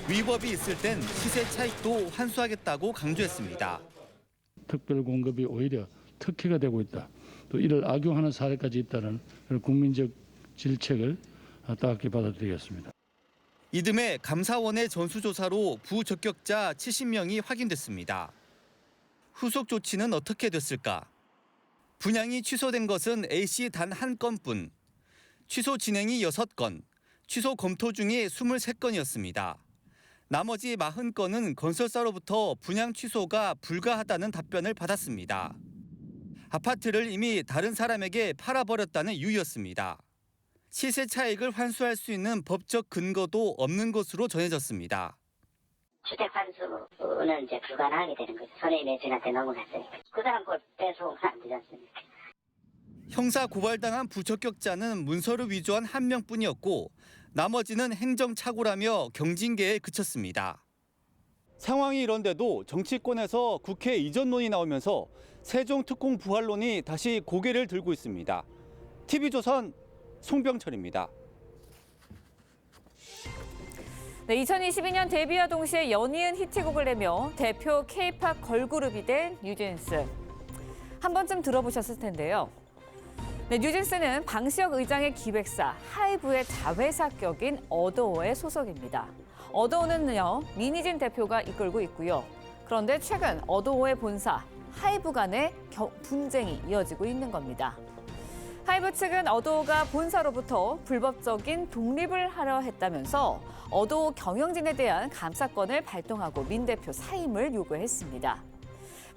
위법이 있을 땐 시세 차익도 환수하겠다고 강조했습니다. 특별공급이 오히려 특혜가 되고 있다. 또 이를 악용하는 사례까지 있다는 국민적 질책을 따갑게 받아들이겠습니다. 이듬해 감사원의 전수조사로 부적격자 70명이 확인됐습니다. 후속 조치는 어떻게 됐을까? 분양이 취소된 것은 A씨 단 한 건뿐. 취소 진행이 6건, 취소 검토 중이 23건이었습니다. 나머지 40건은 건설사로부터 분양 취소가 불가하다는 답변을 받았습니다. 아파트를 이미 다른 사람에게 팔아버렸다는 이유였습니다. 시세 차익을 환수할 수 있는 법적 근거도 없는 것으로 전해졌습니다. 주택 환수는 이제 불가능하게 되는 거죠. 손해의 주인한테 넘어갔으니까. 그 사람 걸 뺏어오면 안 되지 않습니까? 형사 고발당한 부적격자는 문서를 위조한 한 명뿐이었고 나머지는 행정착오라며 경징계에 그쳤습니다. 상황이 이런데도 정치권에서 국회 이전론이 나오면서 세종특공 부활론이 다시 고개를 들고 있습니다. TV조선 송병철입니다. 네, 2022년 데뷔와 동시에 연이은 히트곡을 내며 대표 K-팝 걸그룹이 된 뉴진스. 한 번쯤 들어보셨을 텐데요. 네, 뉴진스는 방시혁 의장의 기획사 하이브의 자회사 격인 어도어의 소속입니다. 어도어는요, 민희진 대표가 이끌고 있고요. 그런데 최근 어도어의 본사 하이브 간의 분쟁이 이어지고 있는 겁니다. 하이브 측은 어도어가 본사로부터 불법적인 독립을 하려 했다면서 어도어 경영진에 대한 감사권을 발동하고 민 대표 사임을 요구했습니다.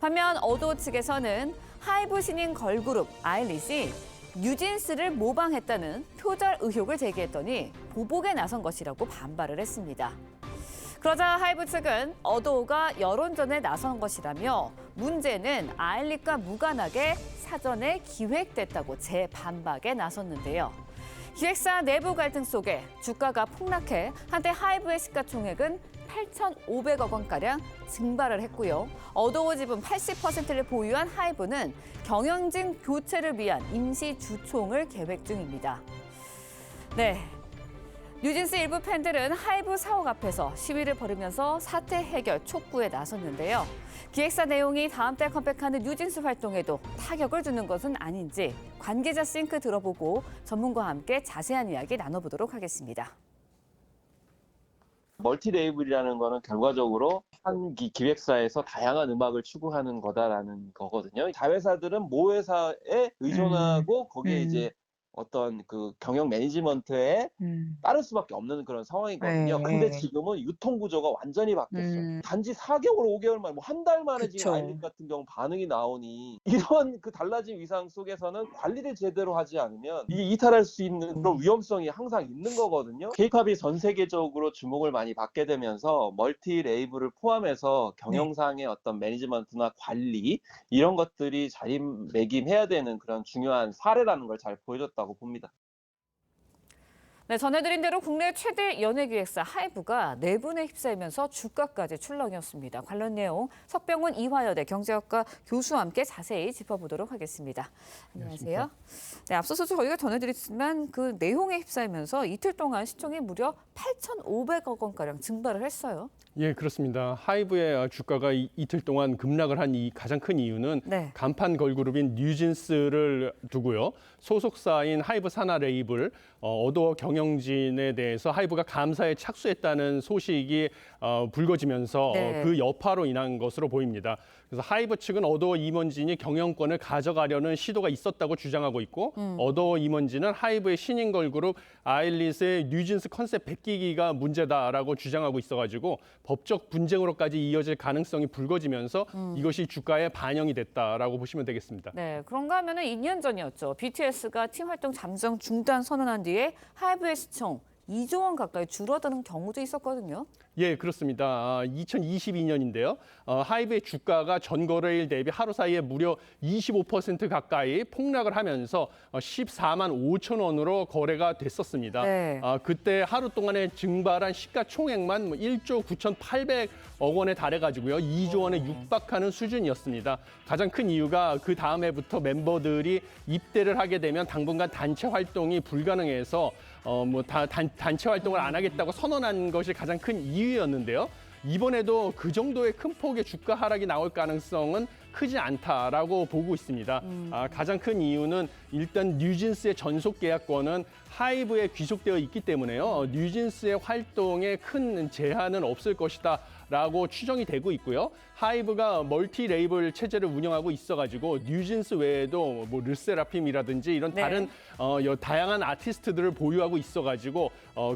반면 어도어 측에서는 하이브 신인 걸그룹 아일릿이 뉴진스를 모방했다는 표절 의혹을 제기했더니 보복에 나선 것이라고 반발을 했습니다. 그러자 하이브 측은 어도어가 여론전에 나선 것이라며 문제는 아일릿과 무관하게 사전에 기획됐다고 재반박에 나섰는데요. 기획사 내부 갈등 속에 주가가 폭락해 한때 하이브의 시가총액은 8,500억 원가량 증발을 했고요. 어도어 지분 80%를 보유한 하이브는 경영진 교체를 위한 임시 주총을 계획 중입니다. 네. 뉴진스 일부 팬들은 하이브 사옥 앞에서 시위를 벌이면서 사태 해결 촉구에 나섰는데요. 기획사 내용이 다음 달 컴백하는 뉴진스 활동에도 타격을 주는 것은 아닌지 관계자 싱크 들어보고 전문가와 함께 자세한 이야기 나눠보도록 하겠습니다. 멀티 레이블이라는 거는 결과적으로 한 기획사에서 다양한 음악을 추구하는 거다라는 거거든요. 자회사들은 모회사에 의존하고 거기에 이제 어떤 그 경영 매니지먼트에 따를 수밖에 없는 그런 상황이거든요. 네. 근데 지금은 유통 구조가 완전히 바뀌었어요. 단지 4개월, 5개월 만에 뭐 한 달 만에 지금 아일릿 같은 경우 반응이 나오니 이런 그 달라진 위상 속에서는 관리를 제대로 하지 않으면 이게 이탈할 수 있는 그런 위험성이 항상 있는 거거든요. K-팝이 전 세계적으로 주목을 많이 받게 되면서 멀티 레이블을 포함해서 경영상의 어떤 매니지먼트나 관리 이런 것들이 자리매김해야 되는 그런 중요한 사례라는 걸 잘 보여줬다고 봅니다. 네, 전해드린 대로 국내 최대 연예기획사 하이브가 내분에 휩싸이면서 주가까지 출렁이었습니다. 관련 내용 석병훈 이화여대 경제학과 교수와 함께 자세히 짚어보도록 하겠습니다. 안녕하세요. 네, 앞서서 저희가 전해드렸지만 그 내용에 휩싸이면서 이틀 동안 시총이 무려 8,500억 원가량 증발을 했어요. 예, 그렇습니다. 하이브의 주가가 이틀 동안 급락을 한 가장 큰 이유는 간판 걸그룹인 뉴진스를 두고요. 소속사인 하이브 산하 레이블 어도어 경영진에 대해서 하이브가 감사에 착수했다는 소식이 불거지면서 그 여파로 인한 것으로 보입니다. 그래서 하이브 측은 어도어 임원진이 경영권을 가져가려는 시도가 있었다고 주장하고 있고 어도어 임원진은 하이브의 신인 걸그룹 아일릿의 뉴진스 컨셉 베끼기가 문제다라고 주장하고 있어가지고 법적 분쟁으로까지 이어질 가능성이 불거지면서 이것이 주가에 반영이 됐다라고 보시면 되겠습니다. 네, 그런가 하면은 2년 전이었죠. BTS가 팀 활동 잠정 중단 선언한 뒤에 하이브의 시총 2조 원 가까이 줄어드는 경우도 있었거든요. 예, 그렇습니다. 2022년인데요. 하이브의 주가가 전 거래일 대비 하루 사이에 무려 25% 가까이 폭락을 하면서 14만 5천 원으로 거래가 됐었습니다. 그때 하루 동안에 증발한 시가총액만 1조 9,800억 원에 달해가지고요. 2조 원에 육박하는 수준이었습니다. 가장 큰 이유가 그 다음 해부터 멤버들이 입대를 하게 되면 당분간 단체 활동이 불가능해서 단체 활동을 안 하겠다고 선언한 것이 가장 큰 이유였는데요. 이번에도 그 정도의 큰 폭의 주가 하락이 나올 가능성은 크지 않다라고 보고 있습니다. 가장 큰 이유는 일단 뉴진스의 전속 계약권은 하이브에 귀속되어 있기 때문에요. 뉴진스의 활동에 큰 제한은 없을 것이다. 라고 추정이 되고 있고요. 하이브가 멀티 레이블 체제를 운영하고 있어가지고 뉴진스 외에도 뭐 르세라핌이라든지 이런 다른 다양한 아티스트들을 보유하고 있어가지고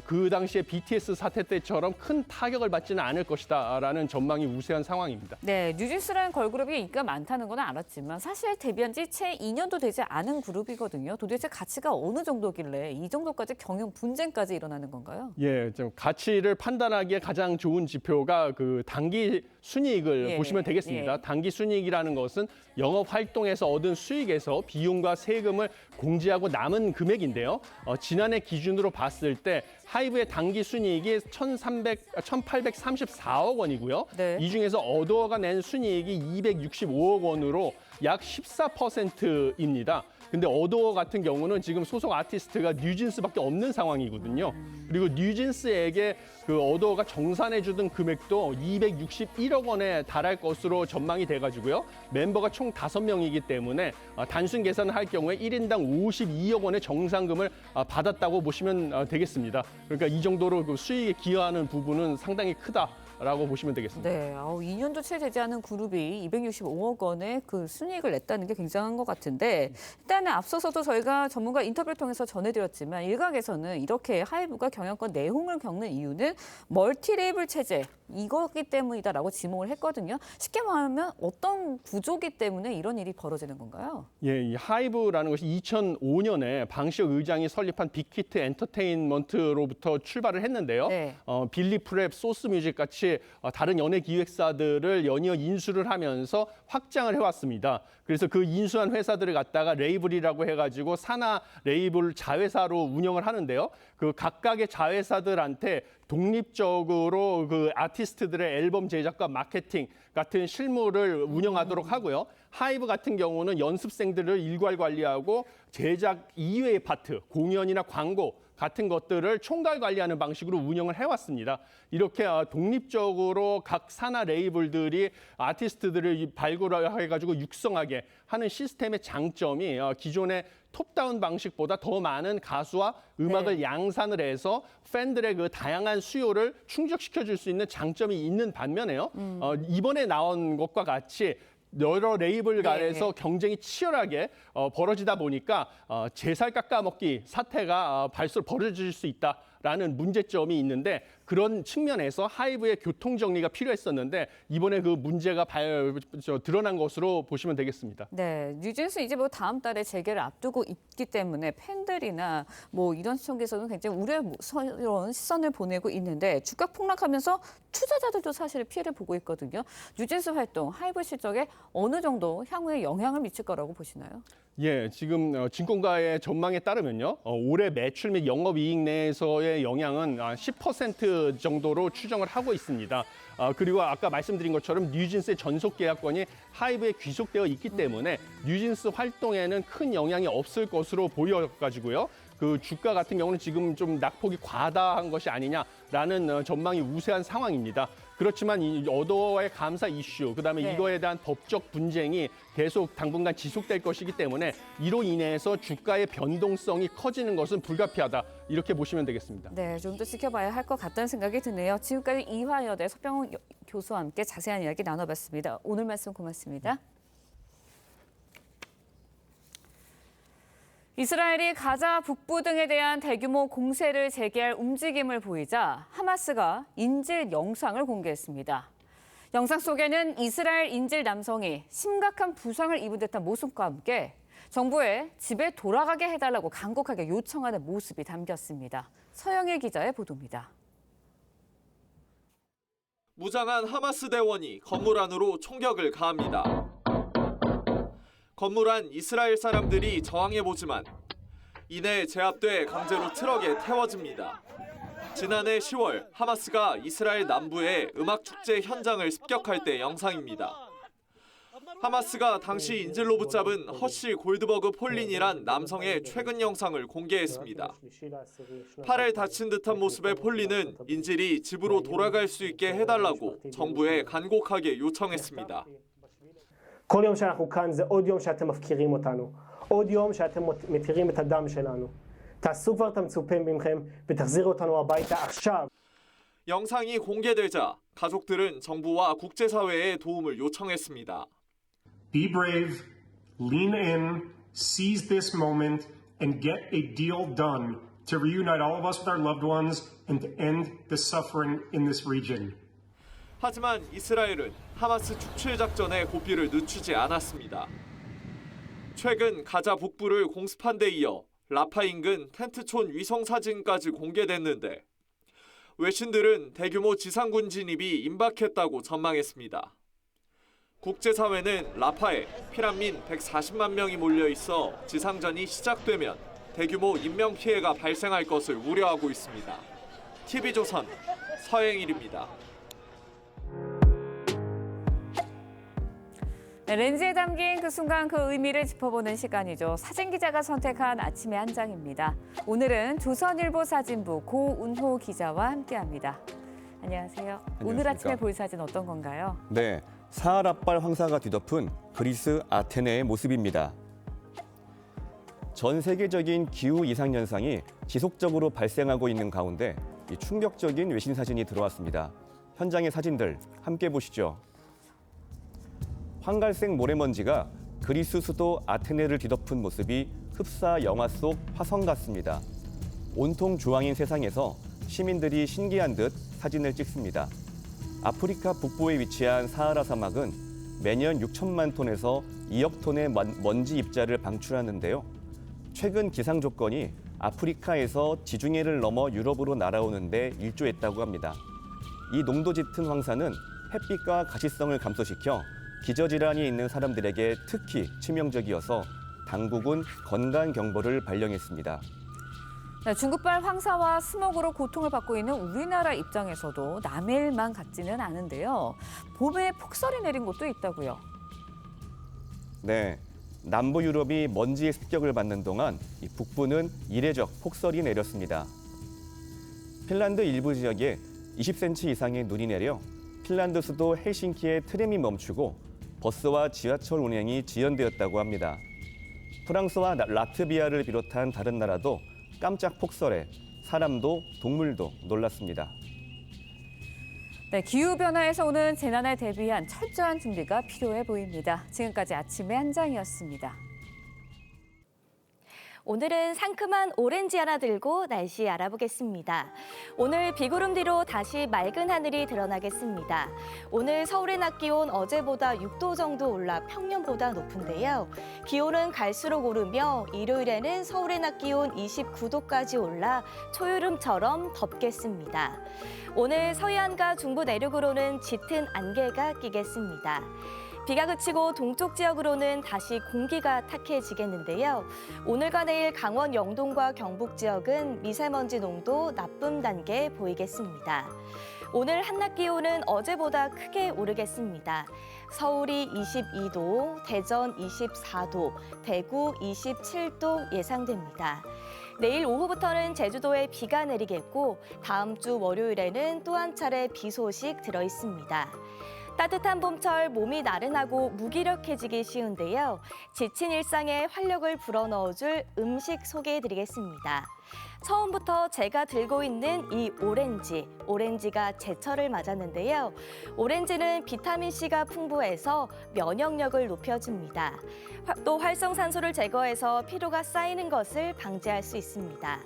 그 당시에 BTS 사태 때처럼 큰 타격을 받지는 않을 것이다라는 전망이 우세한 상황입니다. 네, 뉴진스라는 걸그룹이 많다는 건 알았지만 사실 데뷔한 지 채 2년도 되지 않은 그룹이거든요. 도대체 가치가 어느 정도길래 이 정도까지 경영 분쟁까지 일어나는 건가요? 예, 좀 가치를 판단하기에 가장 좋은 지표가 그 단기 순이익을 보시면 되겠습니다. 단기 순이익이라는 것은 영업 활동에서 얻은 수익에서 비용과 세금을 공제하고 남은 금액인데요. 지난해 기준으로 봤을 때 하이브의 단기 순이익이 1,834억 원이고요. 이 중에서 어도어가 낸 순이익이 265억 원으로 약 14%입니다. 근데 어도어 같은 경우는 지금 소속 아티스트가 뉴진스밖에 없는 상황이거든요. 그리고 뉴진스에게 그 어도어가 정산해주던 금액도 261억 원에 달할 것으로 전망이 돼가지고요. 멤버가 총 5명이기 때문에 단순 계산을 할 경우에 1인당 52억 원의 정산금을 받았다고 보시면 되겠습니다. 그러니까 이 정도로 그 수익에 기여하는 부분은 상당히 크다라고 보시면 되겠습니다. 네, 2년도 채 되지 않은 그룹이 265억 원의 그 순이익을 냈다는 게 굉장한 것 같은데 일단은 앞서서도 저희가 전문가 인터뷰를 통해서 전해드렸지만 일각에서는 이렇게 하이브가 경영권 내홍을 겪는 이유는 멀티 레이블 체제 이거기 때문이다라고 지목을 했거든요. 쉽게 말하면 어떤 구조기 때문에 이런 일이 벌어지는 건가요? 예, 이 하이브라는 것이 2005년에 방시혁 의장이 설립한 빅히트 엔터테인먼트로부터 출발을 했는데요. 빌리 프랩, 소스뮤직 같이 다른 연예 기획사들을 연이어 인수를 하면서 확장을 해왔습니다. 그래서 그 인수한 회사들을 갖다가 레이블이라고 해가지고 산하 레이블 자회사로 운영을 하는데요. 그 각각의 자회사들한테 독립적으로 그 아티스트들의 앨범 제작과 마케팅 같은 실무를 운영하도록 하고요. 하이브 같은 경우는 연습생들을 일괄 관리하고 제작 이외의 파트, 공연이나 광고 같은 것들을 총괄 관리하는 방식으로 운영을 해왔습니다. 이렇게 독립적으로 각 산하 레이블들이 아티스트들을 발굴해가지고 육성하게 하는 시스템의 장점이 기존의 톱다운 방식보다 더 많은 가수와 음악을 양산을 해서 팬들의 그 다양한 수요를 충족시켜줄 수 있는 장점이 있는 반면에요. 이번에 나온 것과 같이 여러 레이블 간에서 경쟁이 치열하게 벌어지다 보니까 제살 깎아먹기 사태가 벌어질 수 있다라는 문제점이 있는데 그런 측면에서 하이브의 교통 정리가 필요했었는데 이번에 그 문제가 드러난 것으로 보시면 되겠습니다. 네, 뉴진스 이제 뭐 다음 달에 재개를 앞두고 있기 때문에 팬들이나 뭐 이런 시청에서는 굉장히 우려스러운 시선을 보내고 있는데 주가 폭락하면서 투자자들도 사실 피해를 보고 있거든요. 뉴진스 활동, 하이브 실적에 어느 정도 향후에 영향을 미칠 거라고 보시나요? 예, 지금 증권가의 전망에 따르면요. 올해 매출 및 영업이익 내에서의 영향은 10% 정도로 추정을 하고 있습니다. 그리고 아까 말씀드린 것처럼 뉴진스의 전속 계약권이 하이브에 귀속되어 있기 때문에 뉴진스 활동에는 큰 영향이 없을 것으로 보여가지고요. 그 주가 같은 경우는 지금 좀 낙폭이 과다한 것이 아니냐라는 전망이 우세한 상황입니다. 그렇지만 이 어도어의 감사 이슈, 그다음에 이거에 대한 법적 분쟁이 계속 당분간 지속될 것이기 때문에 이로 인해서 주가의 변동성이 커지는 것은 불가피하다. 이렇게 보시면 되겠습니다. 네, 좀 더 지켜봐야 할 것 같다는 생각이 드네요. 지금까지 이화여대 서병훈 교수와 함께 자세한 이야기 나눠봤습니다. 오늘 말씀 고맙습니다. 이스라엘이 가자 북부 등에 대한 대규모 공세를 재개할 움직임을 보이자 하마스가 인질 영상을 공개했습니다. 영상 속에는 이스라엘 인질 남성이 심각한 부상을 입은 듯한 모습과 함께 정부에 집에 돌아가게 해달라고 간곡하게 요청하는 모습이 담겼습니다. 서영일 기자의 보도입니다. 무장한 하마스 대원이 건물 안으로 총격을 가합니다. 건물 안 이스라엘 사람들이 저항해보지만 이내 제압돼 강제로 트럭에 태워집니다. 지난해 10월 하마스가 이스라엘 남부의 음악축제 현장을 습격할 때 영상입니다. 하마스가 당시 인질로 붙잡은 허시 골드버그 폴린이란 남성의 최근 영상을 공개했습니다. 팔을 다친 듯한 모습의 폴린은 인질이 집으로 돌아갈 수 있게 해달라고 정부에 간곡하게 요청했습니다. כל יום שאנחנו כאן זה עוד יום שאתם מפקירים אותנו. עוד יום שאתם מתירים את הדם שלנו. תעשו כבר את המצופה מכם ותחזירו אותנו הביתה עכשיו. 영상이 공개되자 가족들은 정부와 국제사회의 도움을 요청했습니다. Be brave, lean in, seize this moment, and get a deal done to reunite all of us with our loved ones and to end the suffering in this region. 하지만 이스라엘은 하마스 축출 작전에 고삐를 늦추지 않았습니다. 최근 가자 북부를 공습한 데 이어 라파 인근 텐트촌 위성 사진까지 공개됐는데 외신들은 대규모 지상군 진입이 임박했다고 전망했습니다. 국제사회는 라파에 피난민 140만 명이 몰려 있어 지상전이 시작되면 대규모 인명피해가 발생할 것을 우려하고 있습니다. TV조선 서행일입니다. 네, 렌즈에 담긴 그 순간 그 의미를 짚어보는 시간이죠. 사진기자가 선택한 아침의 한 장입니다. 오늘은 조선일보 사진부 고운호 기자와 함께합니다. 안녕하세요. 오늘 아침에 볼 사진 어떤 건가요? 네, 사할 앞발 황사가 뒤덮은 그리스 아테네의 모습입니다. 전 세계적인 기후 이상 현상이 지속적으로 발생하고 있는 가운데 이 충격적인 외신 사진이 들어왔습니다. 현장의 사진들 함께 보시죠. 황갈색 모래먼지가 그리스 수도 아테네를 뒤덮은 모습이 흡사 영화 속 화성 같습니다. 온통 주황인 세상에서 시민들이 신기한 듯 사진을 찍습니다. 아프리카 북부에 위치한 사하라 사막은 매년 6천만 톤에서 2억 톤의 먼지 입자를 방출하는데요. 최근 기상 조건이 아프리카에서 지중해를 넘어 유럽으로 날아오는데 일조했다고 합니다. 이 농도 짙은 황사는 햇빛과 가시성을 감소시켜 기저질환이 있는 사람들에게 특히 치명적이어서 당국은 건강 경보를 발령했습니다. 네, 중국발 황사와 스모그로 고통을 받고 있는 우리나라 입장에서도 남의 일만 같지는 않은데요. 봄에 폭설이 내린 곳도 있다고요. 네, 남부 유럽이 먼지의 습격을 받는 동안 이 북부는 이례적 폭설이 내렸습니다. 핀란드 일부 지역에 20cm 이상의 눈이 내려 핀란드 수도 헬싱키의 트램이 멈추고 버스와 지하철 운행이 지연되었다고 합니다. 프랑스와 라트비아를 비롯한 다른 나라도 깜짝 폭설에 사람도 동물도 놀랐습니다. 네, 기후변화에서 오는 재난에 대비한 철저한 준비가 필요해 보입니다. 지금까지 아침의 한 장이었습니다. 오늘은 상큼한 오렌지 하나 들고 날씨 알아보겠습니다. 오늘 비구름 뒤로 다시 맑은 하늘이 드러나겠습니다. 오늘 서울의 낮 기온 어제보다 6도 정도 올라 평년보다 높은데요. 기온은 갈수록 오르며 일요일에는 서울의 낮 기온 29도까지 올라 초여름처럼 덥겠습니다. 오늘 서해안과 중부 내륙으로는 짙은 안개가 끼겠습니다. 비가 그치고 동쪽 지역으로는 다시 공기가 탁해지겠는데요. 오늘과 내일 강원 영동과 경북 지역은 미세먼지 농도 나쁨 단계 보이겠습니다. 오늘 한낮 기온은 어제보다 크게 오르겠습니다. 서울이 22도, 대전 24도, 대구 27도 예상됩니다. 내일 오후부터는 제주도에 비가 내리겠고 다음 주 월요일에는 또 한 차례 비 소식 들어 있습니다. 따뜻한 봄철 몸이 나른하고 무기력해지기 쉬운데요. 지친 일상에 활력을 불어넣어줄 음식 소개해드리겠습니다. 처음부터 제가 들고 있는 이 오렌지가 제철을 맞았는데요. 오렌지는 비타민C가 풍부해서 면역력을 높여줍니다. 또 활성산소를 제거해서 피로가 쌓이는 것을 방지할 수 있습니다.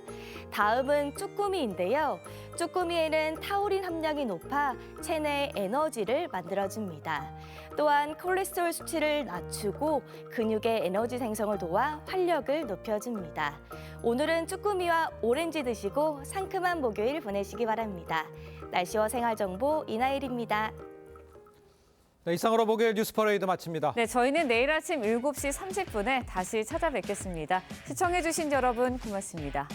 다음은 쭈꾸미인데요. 쭈꾸미에는 타우린 함량이 높아 체내의 에너지를 만들어줍니다. 또한 콜레스테롤 수치를 낮추고 근육의 에너지 생성을 도와 활력을 높여줍니다. 오늘은 쭈꾸미와 오렌지 드시고 상큼한 목요일 보내시기 바랍니다. 날씨와 생활정보 이나일입니다. 네, 이상으로 목요일 뉴스 퍼레이드 마칩니다. 네, 저희는 내일 아침 7시 30분에 다시 찾아뵙겠습니다. 시청해주신 여러분 고맙습니다.